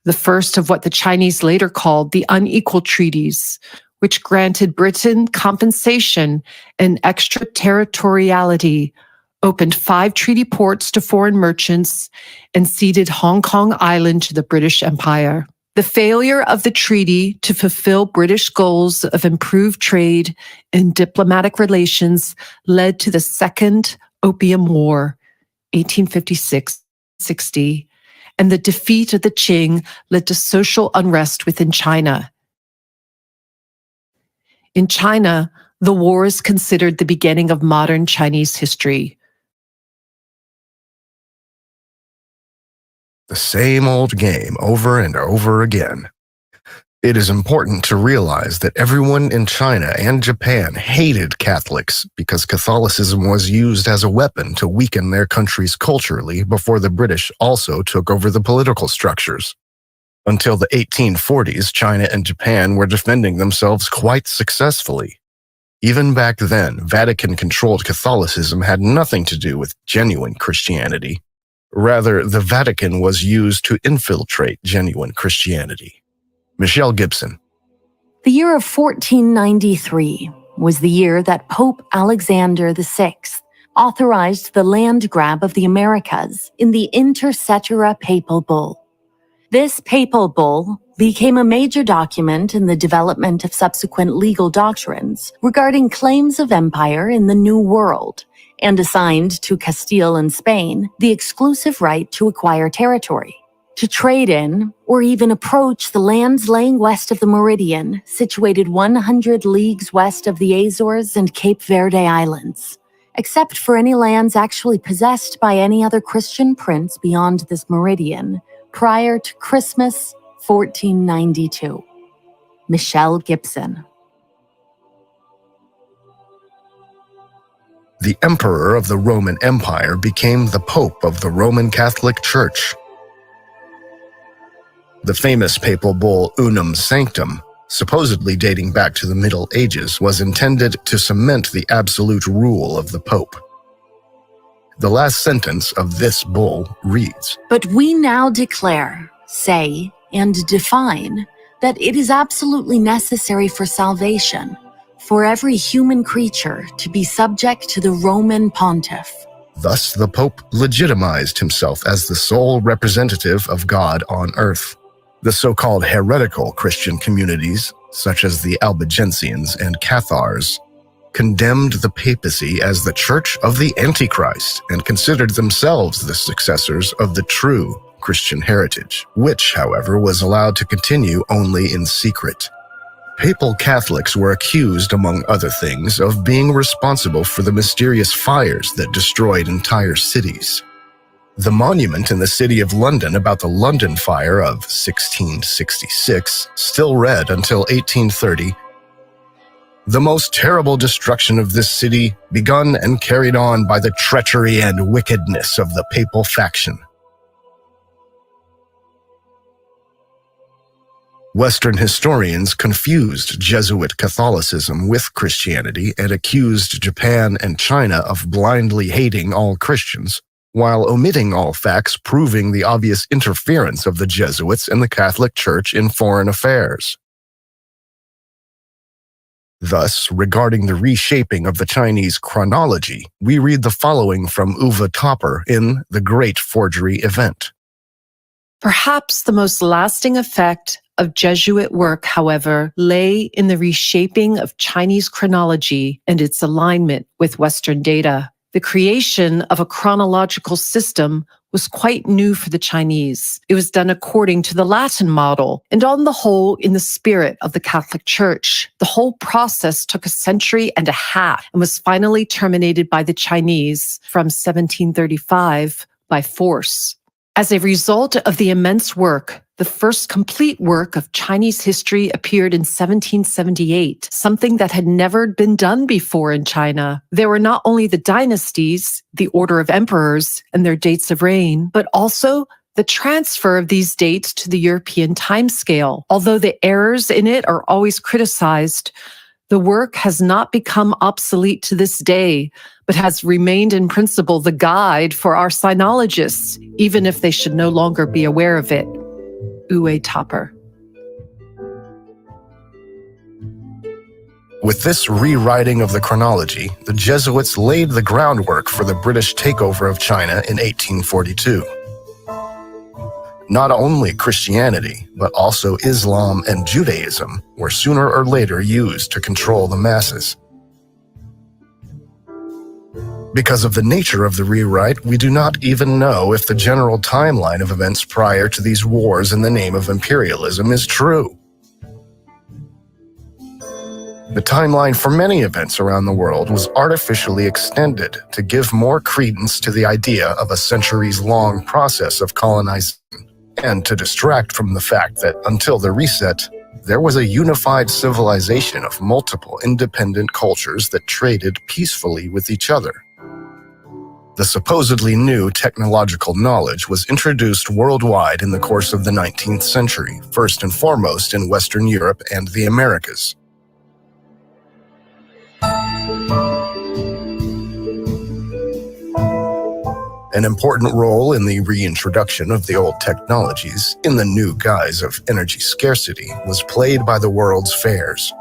the first of what the Chinese later called the unequal treaties, which granted Britain compensation and extraterritoriality, opened 5 treaty ports to foreign merchants, and ceded Hong Kong Island to the British Empire. The failure of the treaty to fulfill British goals of improved trade and diplomatic relations led to the Second Opium War, 1856-60, and the defeat of the Qing led to social unrest within China. In China, the war is considered the beginning of modern Chinese history. The same old game over and over again. It is important to realize that everyone in China and Japan hated Catholics because Catholicism was used as a weapon to weaken their countries culturally before the British also took over the political structures. Until the 1840s, China and Japan were defending themselves quite successfully. Even back then, Vatican-controlled Catholicism had nothing to do with genuine Christianity. Rather, the Vatican was used to infiltrate genuine Christianity. Michelle Gibson. The year of 1493 was the year that Pope Alexander VI authorized the land grab of the Americas in the Inter Cetera Papal Bull. This papal bull became a major document in the development of subsequent legal doctrines regarding claims of empire in the New World, and assigned to Castile and Spain the exclusive right to acquire territory. to trade in or even approach the lands laying west of the meridian, situated 100 leagues west of the Azores and Cape Verde Islands, except for any lands actually possessed by any other Christian prince beyond this meridian, prior to Christmas 1492. Michelle Gibson. The emperor of the Roman Empire became the Pope of the Roman Catholic Church. The famous papal bull Unum Sanctum, supposedly dating back to the Middle Ages, was intended to cement the absolute rule of the Pope. The last sentence of this bull reads, "But we now declare, say, and define that it is absolutely necessary for salvation for every human creature to be subject to the Roman pontiff." Thus, the Pope legitimized himself as the sole representative of God on earth. The so-called heretical Christian communities, such as the Albigensians and Cathars, condemned the papacy as the Church of the Antichrist and considered themselves the successors of the true Christian heritage, which, however, was allowed to continue only in secret. Papal Catholics were accused, among other things, of being responsible for the mysterious fires that destroyed entire cities. The monument in the city of London about the London Fire of 1666 still read until 1830, "The most terrible destruction of this city, begun and carried on by the treachery and wickedness of the papal faction." Western historians confused Jesuit Catholicism with Christianity and accused Japan and China of blindly hating all Christians, while omitting all facts proving the obvious interference of the Jesuits and the Catholic Church in foreign affairs. Thus, regarding the reshaping of the Chinese chronology, we read the following from Uwe Topper in The Great Forgery Event. Perhaps the most lasting effect of Jesuit work, however, lay in the reshaping of Chinese chronology and its alignment with Western data. The creation of a chronological system was quite new for the Chinese. It was done according to the Latin model, and on the whole, in the spirit of the Catholic Church. The whole process took a century and a half and was finally terminated by the Chinese from 1735 by force. As a result of the immense work, the first complete work of Chinese history appeared in 1778, something that had never been done before in China. There were not only the dynasties, the order of emperors, and their dates of reign, but also the transfer of these dates to the European timescale. Although the errors in it are always criticized, the work has not become obsolete to this day, but has remained in principle the guide for our sinologists, even if they should no longer be aware of it. Uwe Topper. With this rewriting of the chronology, the Jesuits laid the groundwork for the British takeover of China in 1842. Not only Christianity, but also Islam and Judaism were sooner or later used to control the masses. Because of the nature of the rewrite, we do not even know if the general timeline of events prior to these wars in the name of imperialism is true. The timeline for many events around the world was artificially extended to give more credence to the idea of a centuries-long process of colonization, and to distract from the fact that until the reset, there was a unified civilization of multiple independent cultures that traded peacefully with each other. The supposedly new technological knowledge was introduced worldwide in the course of the 19th century, first and foremost in Western Europe and the Americas. An important role in the reintroduction of the old technologies, in the new guise of energy scarcity, was played by the world's fairs.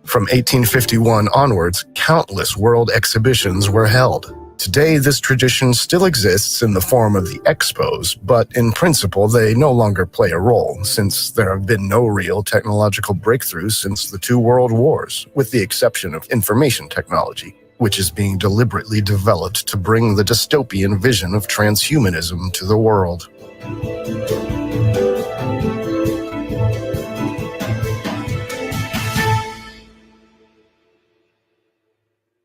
From 1851 onwards, countless world exhibitions were held. Today, this tradition still exists in the form of the expos, but in principle, they no longer play a role, since there have been no real technological breakthroughs since the two world wars, with the exception of information technology. which is being deliberately developed to bring the dystopian vision of transhumanism to the world.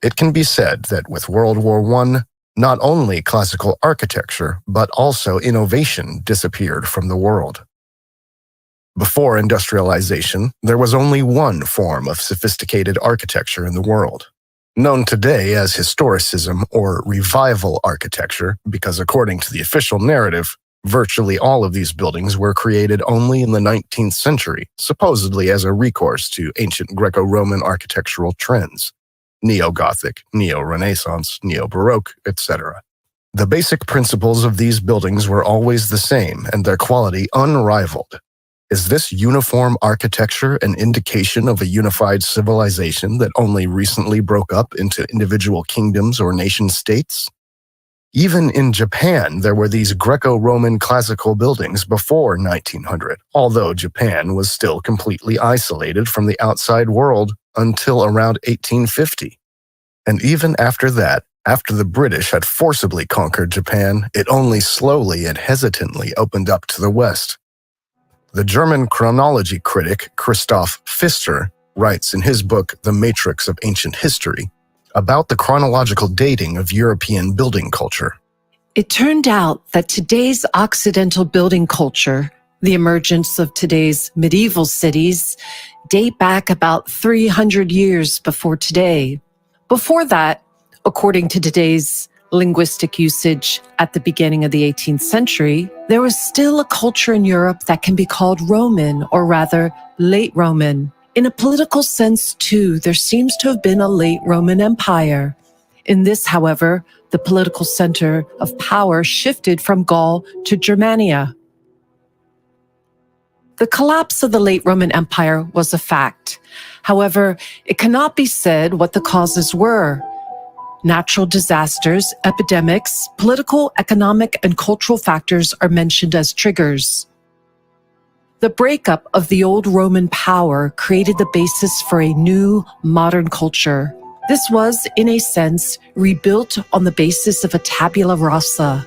It can be said that with World War I, not only classical architecture, but also innovation disappeared from the world. Before industrialization, there was only one form of sophisticated architecture in the world, known today as historicism or revival architecture, because according to the official narrative, virtually all of these buildings were created only in the 19th century, supposedly as a recourse to ancient Greco-Roman architectural trends, Neo-Gothic, Neo-Renaissance, Neo-Baroque, etc. The basic principles of these buildings were always the same and their quality unrivaled. Is this uniform architecture an indication of a unified civilization that only recently broke up into individual kingdoms or nation-states? Even in Japan, there were these Greco-Roman classical buildings before 1900, although Japan was still completely isolated from the outside world until around 1850. And even after that, after the British had forcibly conquered Japan, it only slowly and hesitantly opened up to the West. The German chronology critic Christoph Pfister writes in his book The Matrix of Ancient History about the chronological dating of European building culture. It turned out that today's Occidental building culture, the emergence of today's medieval cities, date back about 300 years before today. Before that, according to today's linguistic usage at the beginning of the 18th century, there was still a culture in Europe that can be called Roman, or rather late Roman. In a political sense, too, there seems to have been a late Roman Empire. In this, however, the political center of power shifted from Gaul to Germania. The collapse of the late Roman Empire was a fact. However, it cannot be said what the causes were. Natural disasters, epidemics, political, economic, and cultural factors are mentioned as triggers. The breakup of the old Roman power created the basis for a new, modern culture. This was, in a sense, rebuilt on the basis of a tabula rasa.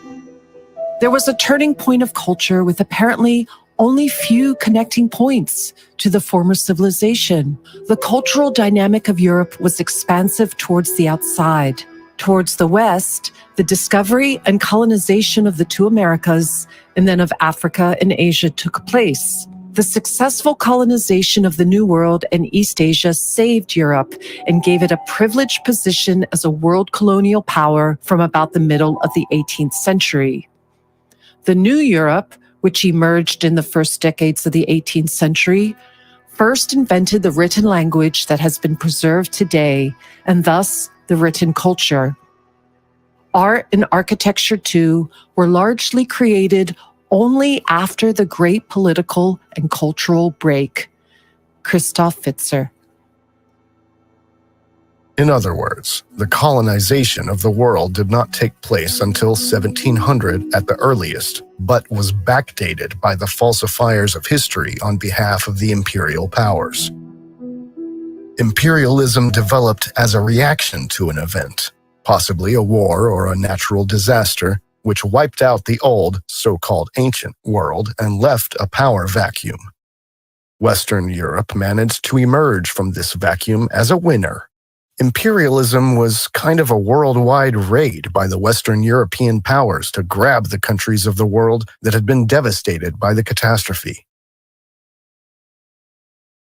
There was a turning point of culture with apparently only few connecting points to the former civilization. The cultural dynamic of Europe was expansive towards the outside. Towards the West, the discovery and colonization of the two Americas and then of Africa and Asia took place. The successful colonization of the New World and East Asia saved Europe and gave it a privileged position as a world colonial power from about the middle of the 18th century. The New Europe, which emerged in the first decades of the 18th century, first invented the written language that has been preserved today, and thus the written culture. Art and architecture, too, were largely created only after the great political and cultural break. Christoph Pfister. In other words, the colonization of the world did not take place until 1700 at the earliest, but was backdated by the falsifiers of history on behalf of the imperial powers. Imperialism developed as a reaction to an event, possibly a war or a natural disaster, which wiped out the old, so-called ancient world and left a power vacuum. Western Europe managed to emerge from this vacuum as a winner. Imperialism was kind of a worldwide raid by the Western European powers to grab the countries of the world that had been devastated by the catastrophe.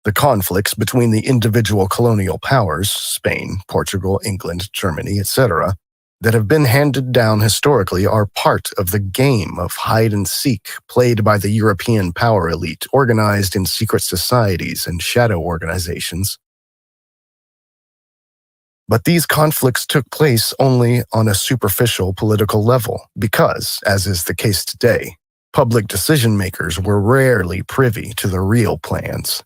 The conflicts between the individual colonial powers, Spain, Portugal, England, Germany, etc., that have been handed down historically are part of the game of hide and seek played by the European power elite organized in secret societies and shadow organizations. But these conflicts took place only on a superficial political level because, as is the case today, public decision makers were rarely privy to the real plans.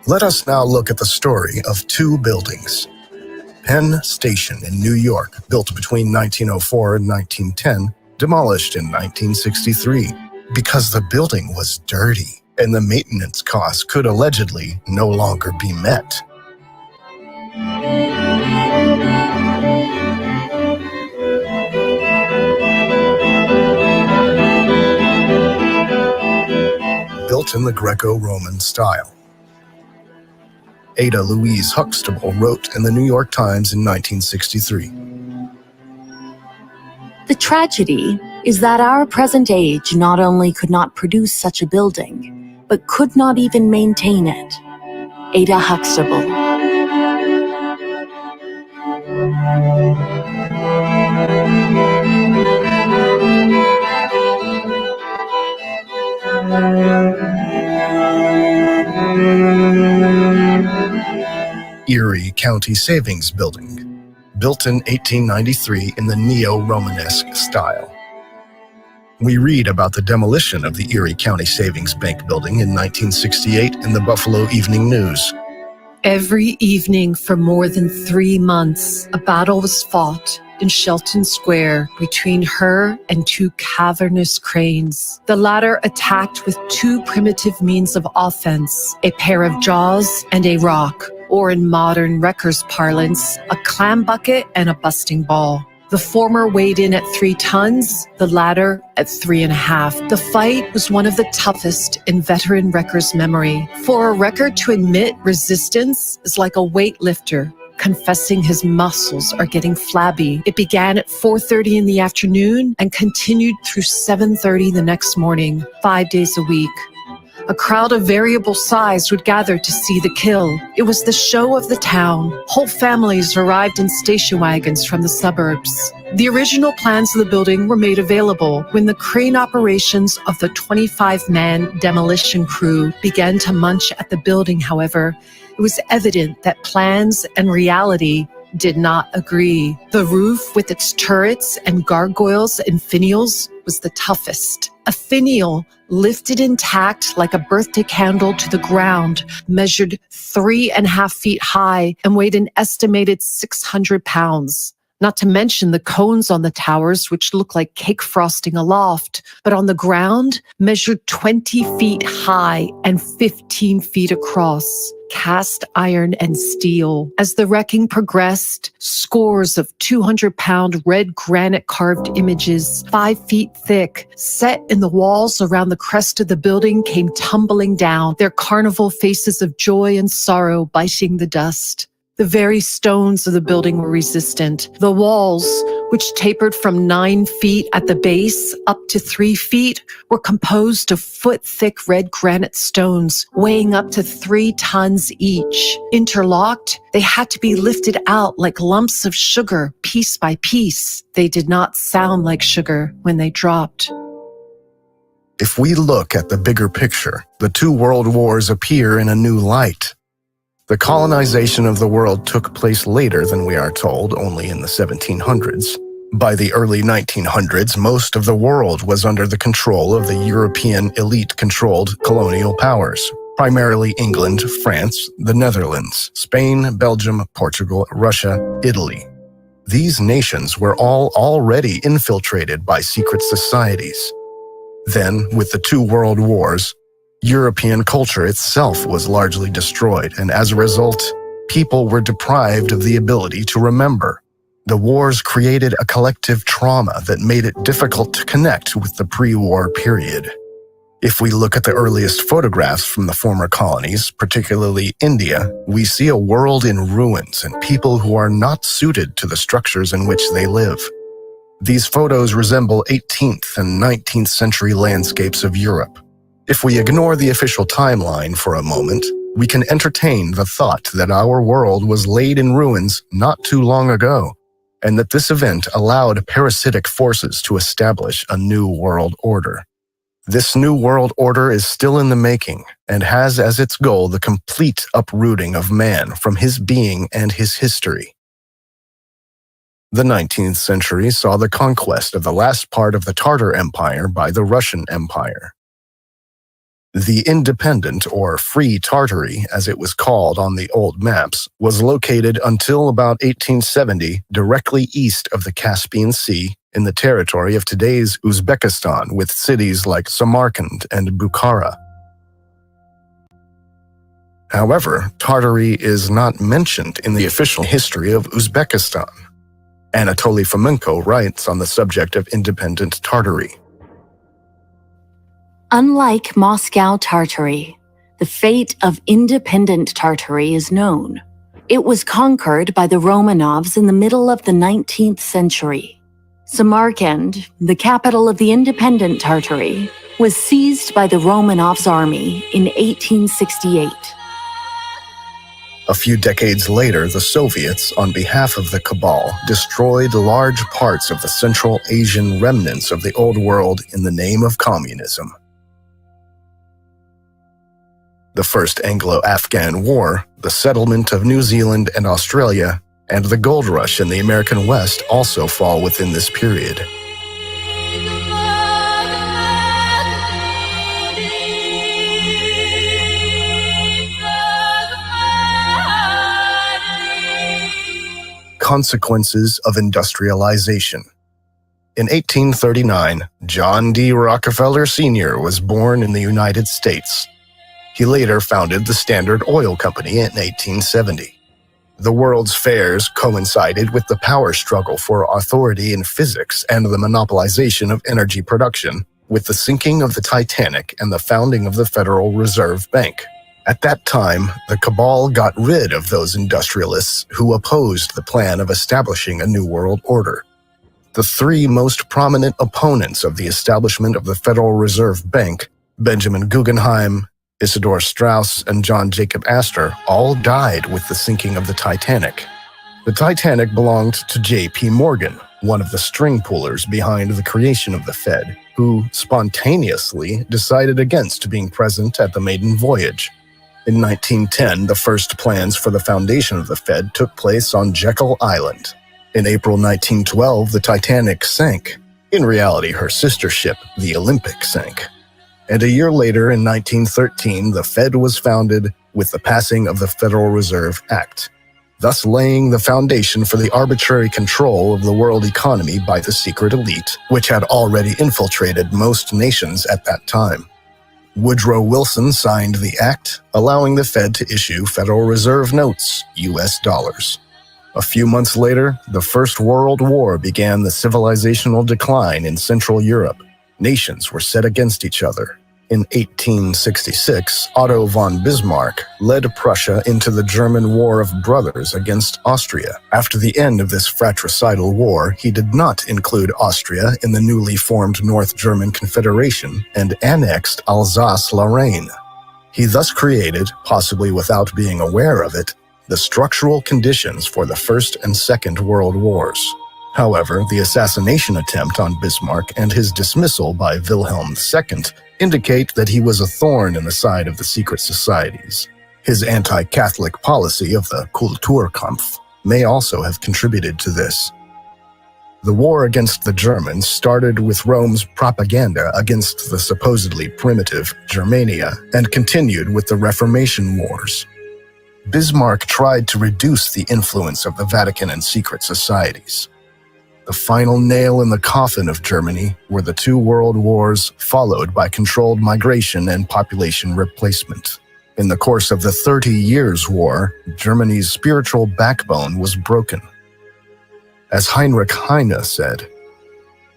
Let us now look at the story of two buildings. Penn Station in New York, built between 1904 and 1910, demolished in 1963 because the building was dirty and the maintenance costs could allegedly no longer be met. Built in the Greco-Roman style. Ada Louise Huxtable wrote in the New York Times in 1963. The tragedy is that our present age not only could not produce such a building, but could not even maintain it. Ada Huxtable. Erie County Savings Building, built in 1893 in the neo-Romanesque style. We read about the demolition of the Erie County Savings Bank building in 1968 in the Buffalo Evening News. Every evening for more than 3 months, a battle was fought in Shelton Square between her and 2 cavernous cranes. The latter attacked with 2 primitive means of offense, a pair of jaws and a rock, or in modern wreckers' parlance, a clam bucket and a busting ball. The former weighed in at 3 tons, the latter at 3.5. The fight was one of the toughest in veteran wreckers' memory. For a wrecker to admit resistance is like a weightlifter confessing his muscles are getting flabby. It began at 4:30 in the afternoon and continued through 7:30 the next morning, 5 days a week. A crowd of variable size would gather to see the kill. It was the show of the town. Whole families arrived in station wagons from the suburbs. The original plans of the building were made available when the crane operations of the 25-man demolition crew began to munch at the building. However, it was evident that plans and reality did not agree. The roof with its turrets and gargoyles and finials was the toughest. A finial, lifted intact like a birthday candle to the ground, measured 3.5 feet high and weighed an estimated 600 pounds. Not to mention the cones on the towers, which looked like cake frosting aloft, but on the ground measured 20 feet high and 15 feet across. Cast iron and steel. As the wrecking progressed, scores of 200-pound red granite carved images, 5 feet thick, set in the walls around the crest of the building, came tumbling down, their carnival faces of joy and sorrow biting the dust. The very stones of the building were resistant. The walls, which tapered from 9 feet at the base up to 3 feet, were composed of foot-thick red granite stones, weighing up to 3 tons each. Interlocked, they had to be lifted out like lumps of sugar, piece by piece. They did not sound like sugar when they dropped. If we look at the bigger picture, the 2 world wars appear in a new light. The colonization of the world took place later than we are told, only in the 1700s. By the early 1900s, most of the world was under the control of the European elite-controlled colonial powers, primarily England, France, the Netherlands, Spain, Belgium, Portugal, Russia, Italy. These nations were all already infiltrated by secret societies. Then, with the 2 world wars, European culture itself was largely destroyed, and as a result, people were deprived of the ability to remember. The wars created a collective trauma that made it difficult to connect with the pre-war period. If we look at the earliest photographs from the former colonies, particularly India, we see a world in ruins and people who are not suited to the structures in which they live. These photos resemble 18th and 19th century landscapes of Europe. If we ignore the official timeline for a moment, we can entertain the thought that our world was laid in ruins not too long ago, and that this event allowed parasitic forces to establish a new world order. This new world order is still in the making and has as its goal the complete uprooting of man from his being and his history. The 19th century saw the conquest of the last part of the Tartar Empire by the Russian Empire. The independent or free Tartary, as it was called on the old maps, was located until about 1870 directly east of the Caspian Sea in the territory of today's Uzbekistan, with cities like Samarkand and Bukhara. However, Tartary is not mentioned in the official history of Uzbekistan. Anatoly Fomenko writes on the subject of independent Tartary. Unlike Moscow Tartary, the fate of independent Tartary is known. It was conquered by the Romanovs in the middle of the 19th century. Samarkand, the capital of the independent Tartary, was seized by the Romanovs' army in 1868. A few decades later, the Soviets, on behalf of the cabal, destroyed large parts of the Central Asian remnants of the Old World in the name of communism. The First Anglo-Afghan War, the settlement of New Zealand and Australia, and the gold rush in the American West also fall within this period. Consequences of industrialization. In 1839, John D. Rockefeller Sr. was born in the United States. He later founded the Standard Oil Company in 1870. The World's Fairs coincided with the power struggle for authority in physics and the monopolization of energy production, with the sinking of the Titanic and the founding of the Federal Reserve Bank. At that time, the cabal got rid of those industrialists who opposed the plan of establishing a new world order. The three most prominent opponents of the establishment of the Federal Reserve Bank, Benjamin Guggenheim, Isidor Straus, and John Jacob Astor, all died with the sinking of the Titanic. The Titanic belonged to J.P. Morgan, one of the string pullers behind the creation of the Fed, who spontaneously decided against being present at the maiden voyage. In 1910, the first plans for the foundation of the Fed took place on Jekyll Island. In April 1912, the Titanic sank. In reality, her sister ship, the Olympic, sank. And a year later, in 1913, the Fed was founded with the passing of the Federal Reserve Act, thus laying the foundation for the arbitrary control of the world economy by the secret elite, which had already infiltrated most nations at that time. Woodrow Wilson signed the act, allowing the Fed to issue Federal Reserve notes, US dollars. A few months later, the First World War began the civilizational decline in Central Europe. Nations were set against each other. In 1866, Otto von Bismarck led Prussia into the German War of Brothers against Austria. After the end of this fratricidal war, he did not include Austria in the newly formed North German Confederation and annexed Alsace-Lorraine. He thus created, possibly without being aware of it, the structural conditions for the First and Second World Wars. However, the assassination attempt on Bismarck and his dismissal by Wilhelm II indicate that he was a thorn in the side of the secret societies. His anti-Catholic policy of the Kulturkampf may also have contributed to this. The war against the Germans started with Rome's propaganda against the supposedly primitive Germania and continued with the Reformation Wars. Bismarck tried to reduce the influence of the Vatican and secret societies. The final nail in the coffin of Germany were the two world wars, followed by controlled migration and population replacement. In the course of the 30 Years' War, Germany's spiritual backbone was broken. As Heinrich Heine said,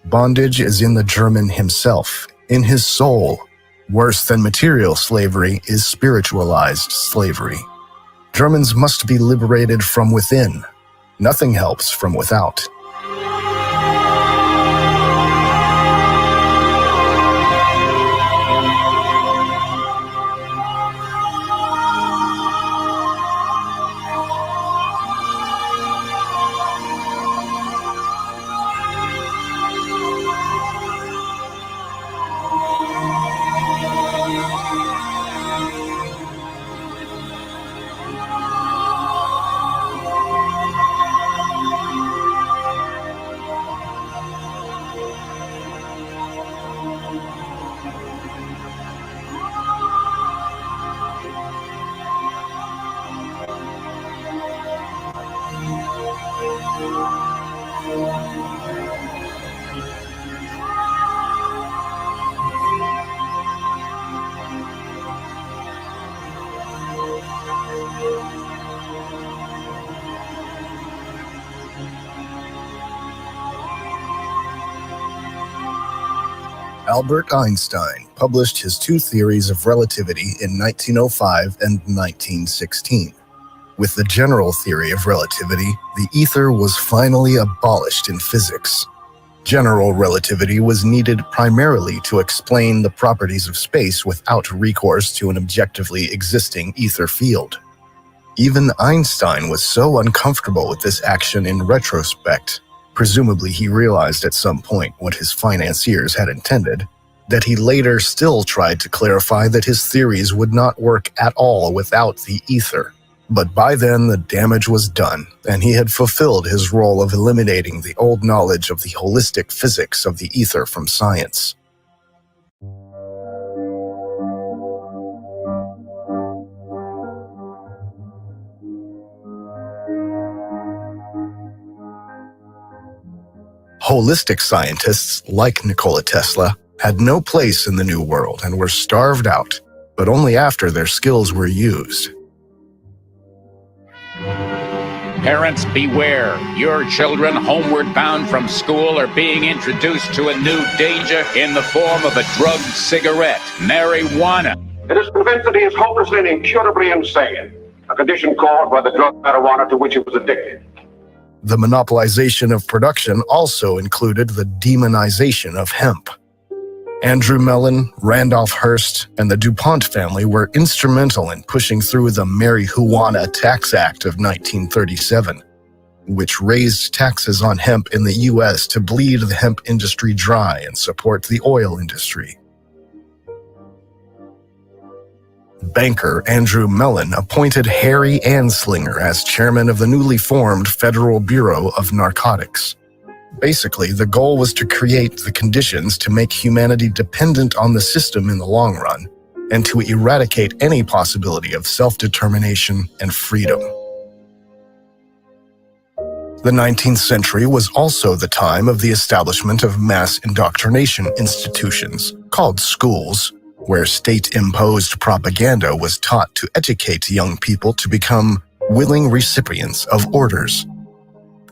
"Bondage is in the German himself, in his soul. Worse than material slavery is spiritualized slavery. Germans must be liberated from within. Nothing helps from without." Albert Einstein published his two theories of relativity in 1905 and 1916. With the general theory of relativity, the ether was finally abolished in physics. General relativity was needed primarily to explain the properties of space without recourse to an objectively existing ether field. Even Einstein was so uncomfortable with this action in retrospect, presumably he realized at some point what his financiers had intended, that he later still tried to clarify that his theories would not work at all without the ether. But by then the damage was done, and he had fulfilled his role of eliminating the old knowledge of the holistic physics of the ether from science. Holistic scientists, like Nikola Tesla, had no place in the New World and were starved out, but only after their skills were used. Parents, beware. Your children homeward bound from school are being introduced to a new danger in the form of a drugged cigarette, marijuana. It is convinced that he is hopelessly and incurably insane, a condition caused by the drug marijuana to which he was addicted. The monopolization of production also included the demonization of hemp. Andrew Mellon, Randolph Hearst, and the DuPont family were instrumental in pushing through the Marijuana Tax Act of 1937, which raised taxes on hemp in the U.S. to bleed the hemp industry dry and support the oil industry. Banker Andrew Mellon appointed Harry Anslinger as chairman of the newly formed Federal Bureau of Narcotics. Basically, the goal was to create the conditions to make humanity dependent on the system in the long run, and to eradicate any possibility of self-determination and freedom. The 19th century was also the time of the establishment of mass indoctrination institutions, called schools, where state-imposed propaganda was taught to educate young people to become willing recipients of orders.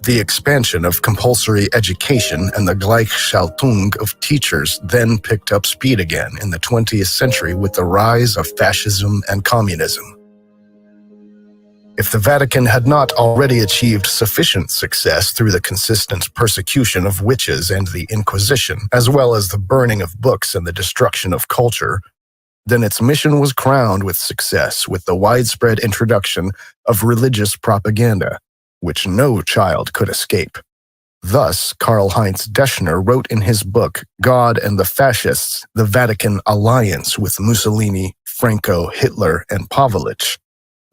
The expansion of compulsory education and the Gleichschaltung of teachers then picked up speed again in the 20th century with the rise of fascism and communism. If the Vatican had not already achieved sufficient success through the consistent persecution of witches and the Inquisition, as well as the burning of books and the destruction of culture, then its mission was crowned with success with the widespread introduction of religious propaganda, which no child could escape. Thus, Karl-Heinz Deschner wrote in his book, God and the Fascists, the Vatican Alliance with Mussolini, Franco, Hitler, and Pavlovich,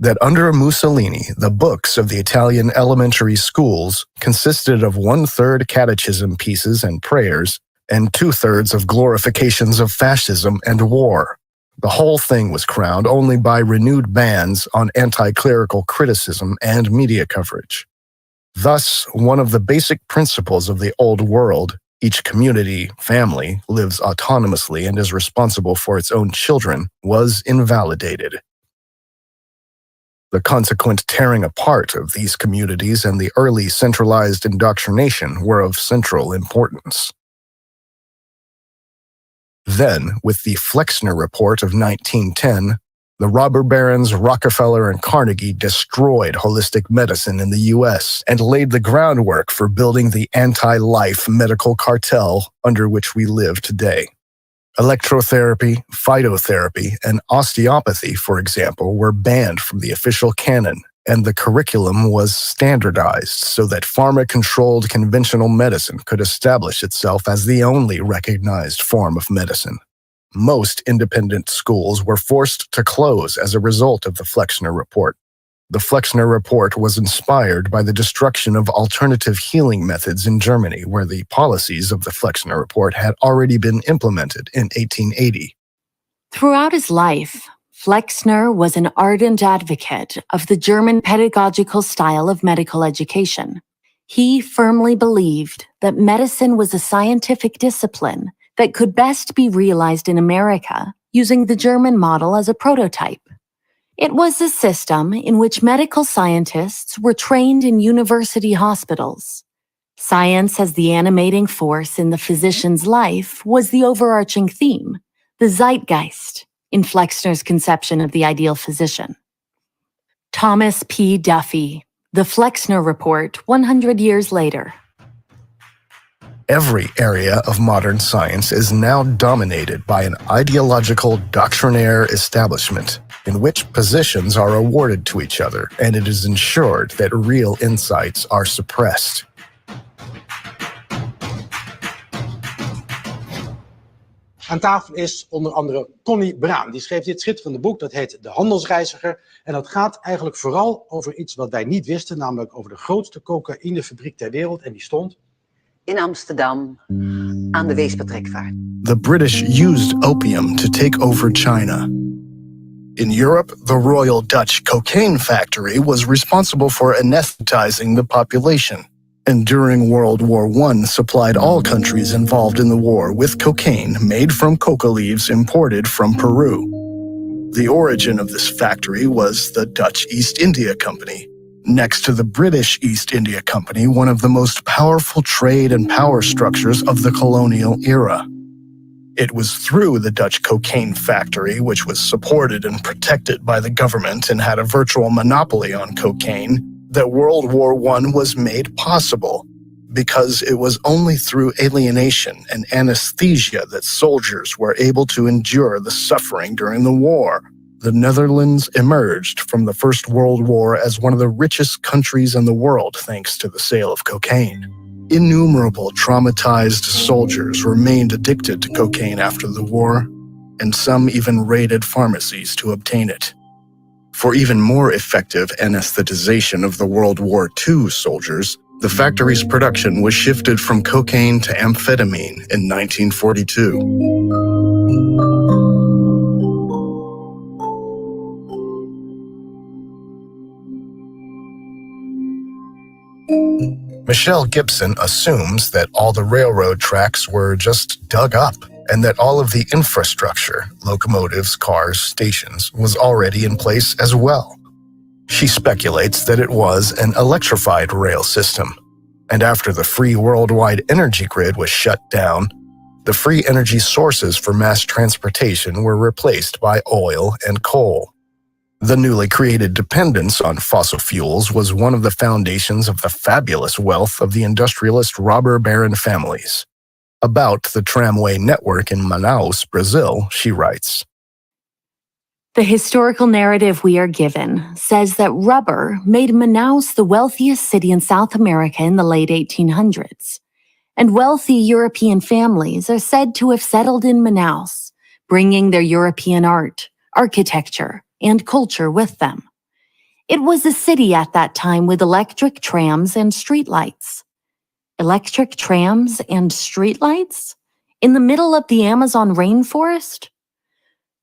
that under Mussolini, the books of the Italian elementary schools consisted of 1/3 catechism pieces and prayers, and 2/3 of glorifications of fascism and war. The whole thing was crowned only by renewed bans on anti-clerical criticism and media coverage. Thus, one of the basic principles of the old world, each community, family, lives autonomously and is responsible for its own children, was invalidated. The consequent tearing apart of these communities and the early centralized indoctrination were of central importance. Then, with the Flexner Report of 1910, the robber barons Rockefeller and Carnegie destroyed holistic medicine in the U.S. and laid the groundwork for building the anti-life medical cartel under which we live today. Electrotherapy, phytotherapy, and osteopathy, for example, were banned from the official canon, and the curriculum was standardized so that pharma-controlled conventional medicine could establish itself as the only recognized form of medicine. Most independent schools were forced to close as a result of the Flexner Report. The Flexner Report was inspired by the destruction of alternative healing methods in Germany, where the policies of the Flexner Report had already been implemented in 1880. Throughout his life, Flexner was an ardent advocate of the German pedagogical style of medical education. He firmly believed that medicine was a scientific discipline that could best be realized in America, using the German model as a prototype. It was a system in which medical scientists were trained in university hospitals. Science as the animating force in the physician's life was the overarching theme, the zeitgeist, in Flexner's conception of the ideal physician. Thomas P. Duffy, The Flexner Report, 100 years later. Every area of modern science is now dominated by an ideological doctrinaire establishment in which positions are awarded to each other, and it is ensured that real insights are suppressed. Aan tafel is onder andere Connie Bruin. Die schreef dit schitterende boek, dat heet De Handelsreiziger. En dat gaat eigenlijk vooral over iets wat wij niet wisten, namelijk over de grootste cocaïnefabriek ter wereld. En die stond in Amsterdam aan de Weespertrekvaart. The British used opium to take over China. In Europe, the Royal Dutch Cocaine Factory was responsible for anesthetizing the population, and during World War I supplied all countries involved in the war with cocaine made from coca leaves imported from Peru. The origin of this factory was the Dutch East India Company. Next to the British East India Company, one of the most powerful trade and power structures of the colonial era. It was through the Dutch Cocaine Factory, which was supported and protected by the government and had a virtual monopoly on cocaine, that World War I was made possible, because it was only through alienation and anesthesia that soldiers were able to endure the suffering during the war. The Netherlands emerged from the First World War as one of the richest countries in the world thanks to the sale of cocaine. Innumerable traumatized soldiers remained addicted to cocaine after the war, and some even raided pharmacies to obtain it. For even more effective anesthetization of the World War II soldiers, the factory's production was shifted from cocaine to amphetamine in 1942. Michelle Gibson assumes that all the railroad tracks were just dug up, and that all of the infrastructure, locomotives, cars, stations, was already in place as well. She speculates that it was an electrified rail system, and after the free worldwide energy grid was shut down, the free energy sources for mass transportation were replaced by oil and coal. The newly created dependence on fossil fuels was one of the foundations of the fabulous wealth of the industrialist robber baron families. About the tramway network in Manaus, Brazil, she writes, The historical narrative we are given says that rubber made Manaus the wealthiest city in South America in the late 1800s, and wealthy European families are said to have settled in Manaus, bringing their European art, architecture, and culture with them. It was a city at that time with electric trams and streetlights. Electric trams and streetlights? In the middle of the Amazon rainforest?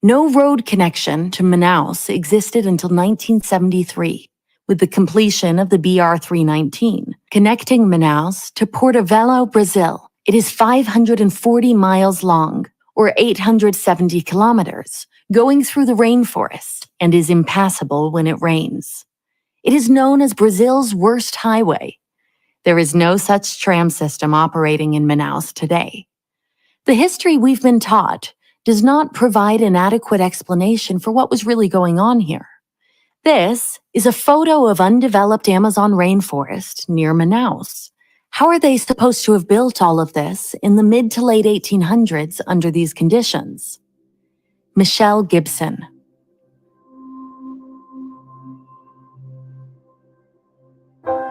No road connection to Manaus existed until 1973, with the completion of the BR-319, connecting Manaus to Porto Velho, Brazil. It is 540 miles long, or 870 kilometers, going through the rainforest, and is impassable when it rains. It is known as Brazil's worst highway. There is no such tram system operating in Manaus today. The history we've been taught does not provide an adequate explanation for what was really going on here. This is a photo of undeveloped Amazon rainforest near Manaus. How are they supposed to have built all of this in the mid to late 1800s under these conditions? Michelle Gibson.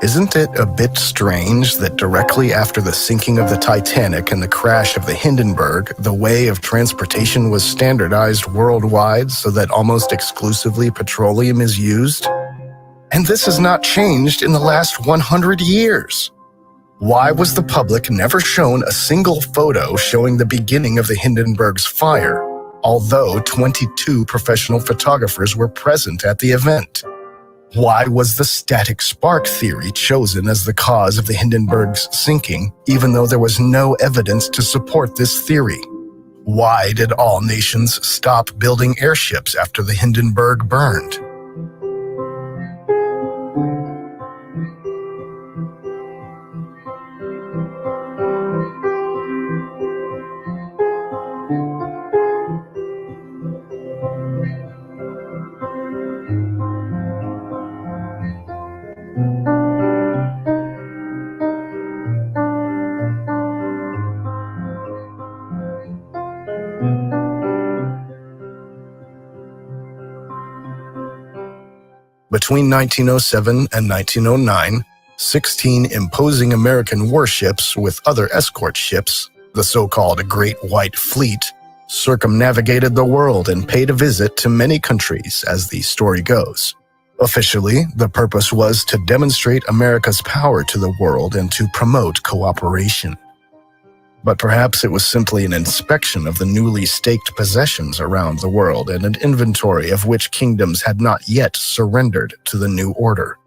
Isn't it a bit strange that directly after the sinking of the Titanic and the crash of the Hindenburg, the way of transportation was standardized worldwide so that almost exclusively petroleum is used? And this has not changed in the last 100 years. Why was the public never shown a single photo showing the beginning of the Hindenburg's fire, although 22 professional photographers were present at the event? Why was the static spark theory chosen as the cause of the Hindenburg's sinking, even though there was no evidence to support this theory? Why did all nations stop building airships after the Hindenburg burned? Between 1907 and 1909, 16 imposing American warships with other escort ships, the so-called Great White Fleet, circumnavigated the world and paid a visit to many countries, as the story goes. Officially, the purpose was to demonstrate America's power to the world and to promote cooperation. But perhaps it was simply an inspection of the newly staked possessions around the world and an inventory of which kingdoms had not yet surrendered to the new order.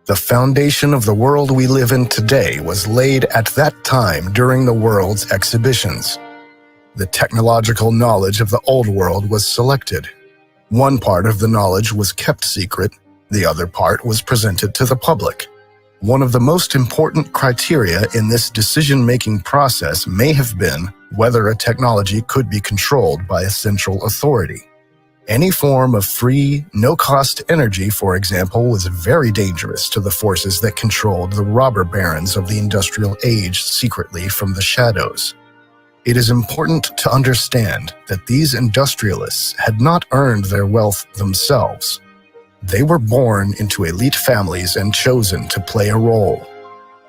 The foundation of the world we live in today was laid at that time during the world's exhibitions. The technological knowledge of the old world was selected. One part of the knowledge was kept secret, the other part was presented to the public. One of the most important criteria in this decision-making process may have been whether a technology could be controlled by a central authority. Any form of free, no-cost energy, for example, was very dangerous to the forces that controlled the robber barons of the industrial age secretly from the shadows. It is important to understand that these industrialists had not earned their wealth themselves. They were born into elite families and chosen to play a role.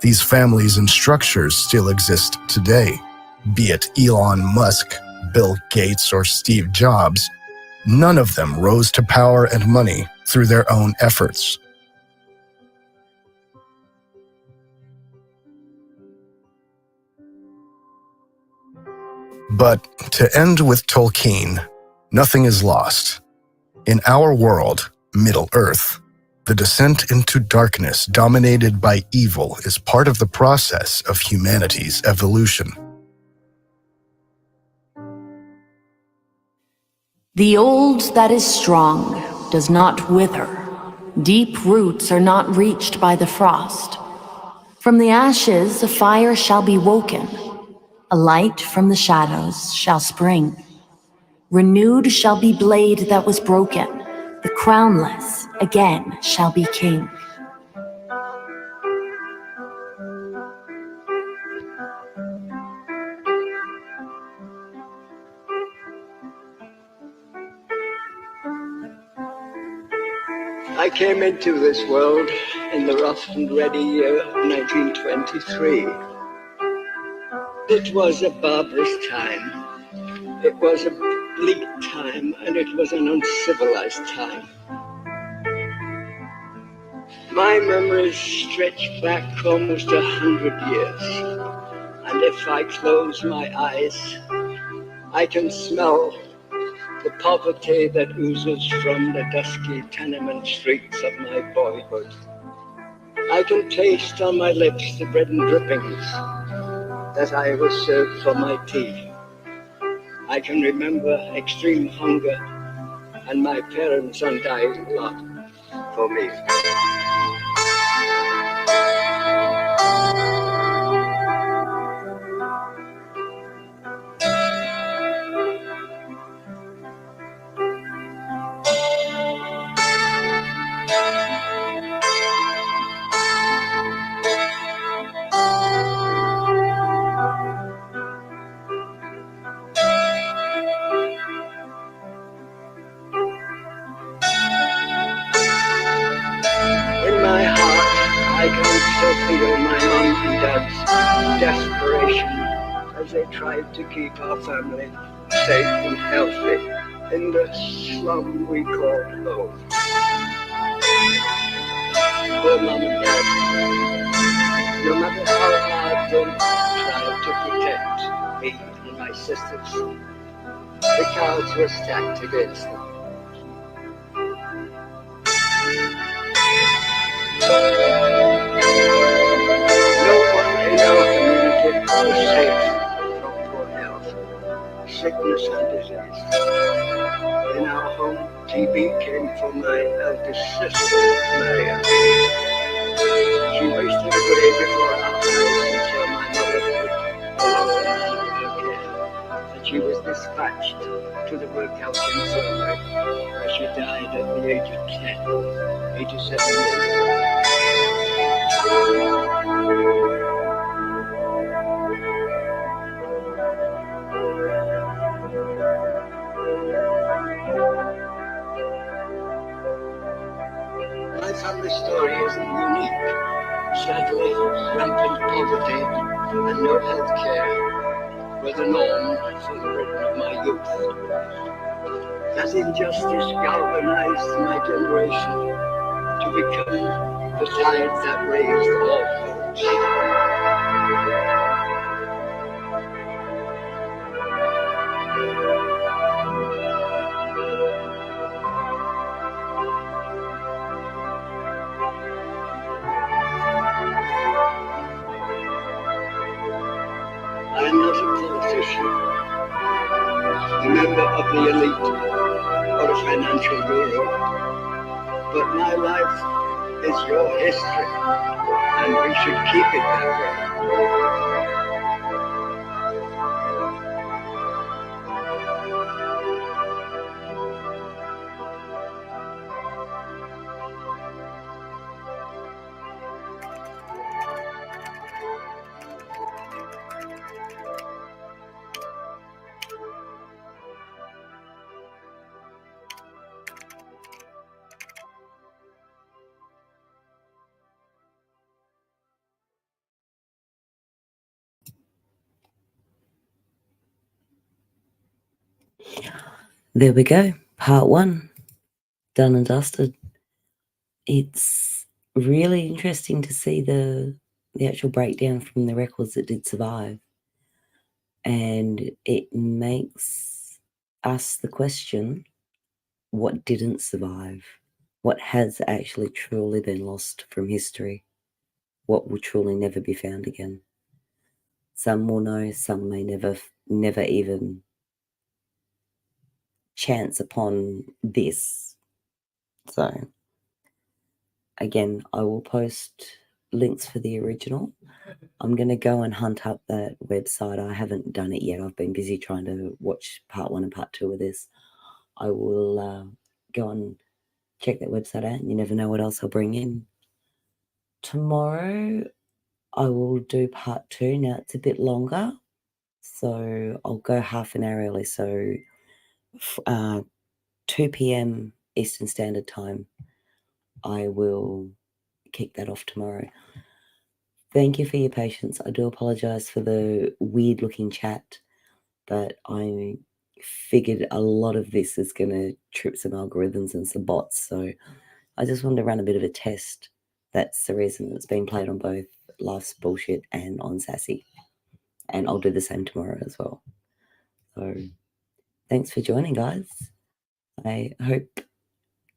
These families and structures still exist today. Be it Elon Musk, Bill Gates, or Steve Jobs, none of them rose to power and money through their own efforts. But to end with Tolkien, nothing is lost. In our world, Middle-earth, the descent into darkness dominated by evil is part of the process of humanity's evolution. The old that is strong does not wither. Deep roots are not reached by the frost. From the ashes a fire shall be woken. A light from the shadows shall spring. Renewed shall be blade that was broken. The crownless again shall be king. I came into this world in the rough and ready year of 1923. It was a barbarous time. It was a bleak time, and it was an uncivilized time. My memories stretch back almost 100 years, and if I close my eyes, I can smell the poverty that oozes from the dusky tenement streets of my boyhood. I can taste on my lips the bread and drippings that I was served for my tea. I can remember extreme hunger and my parents' undying love for me. In my heart, I can still feel my mom and dad's desperation as they tried to keep our family safe and healthy in the slum we called home. Poor mom and dad, no matter how hard they tried to protect me and my sisters, the cards were stacked against them. No one in our community was safe from poor health, sickness and disease. In our home, TB came from my eldest sister, Maria. She wasted away before our eyes until my mother could no longer handle her care, and she was dispatched to the workhouse infirmary, where she died at the age of 10, 87 years old. the story isn't unique. Sadly, rampant poverty and no health care were the norm for the Britain of my youth. That injustice galvanized my generation to become the tide that raised all boats. I'm not a politician, a member of the elite, or a financial guru, but my life is your history, and we should keep it that way. There we go. Part 1. Done and dusted. It's really interesting to see the actual breakdown from the records that did survive. And it makes us the question, what didn't survive? What has actually truly been lost from history? What will truly never be found again? Some will know, some may never even chance upon this. So, again, I will post links for the original. I'm going to go and hunt up that website. I haven't done it yet. I've been busy trying to watch part 1 and part 2 of this. I will go and check that website out, and you never know what else I'll bring in. Tomorrow, I will do part 2. Now, it's a bit longer, so I'll go half an hour early. So 2 p.m. Eastern Standard Time, I will kick that off tomorrow. Thank you for your patience. I do apologize for the weird looking chat, but I figured a lot of this is going to trip some algorithms and some bots. So I just wanted to run a bit of a test. That's the reason it's being played on both Life's Bullshit and on Sassy. And I'll do the same tomorrow as well. So thanks for joining, guys. I hope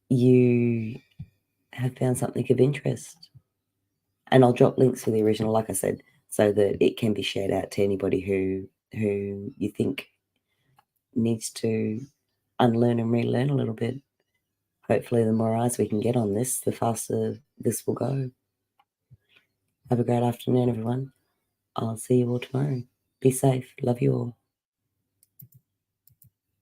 you have found something of interest. And I'll drop links for the original, like I said, so that it can be shared out to anybody who you think needs to unlearn and relearn a little bit. Hopefully, the more eyes we can get on this, the faster this will go. Have a great afternoon, everyone. I'll see you all tomorrow. Be safe. Love you all.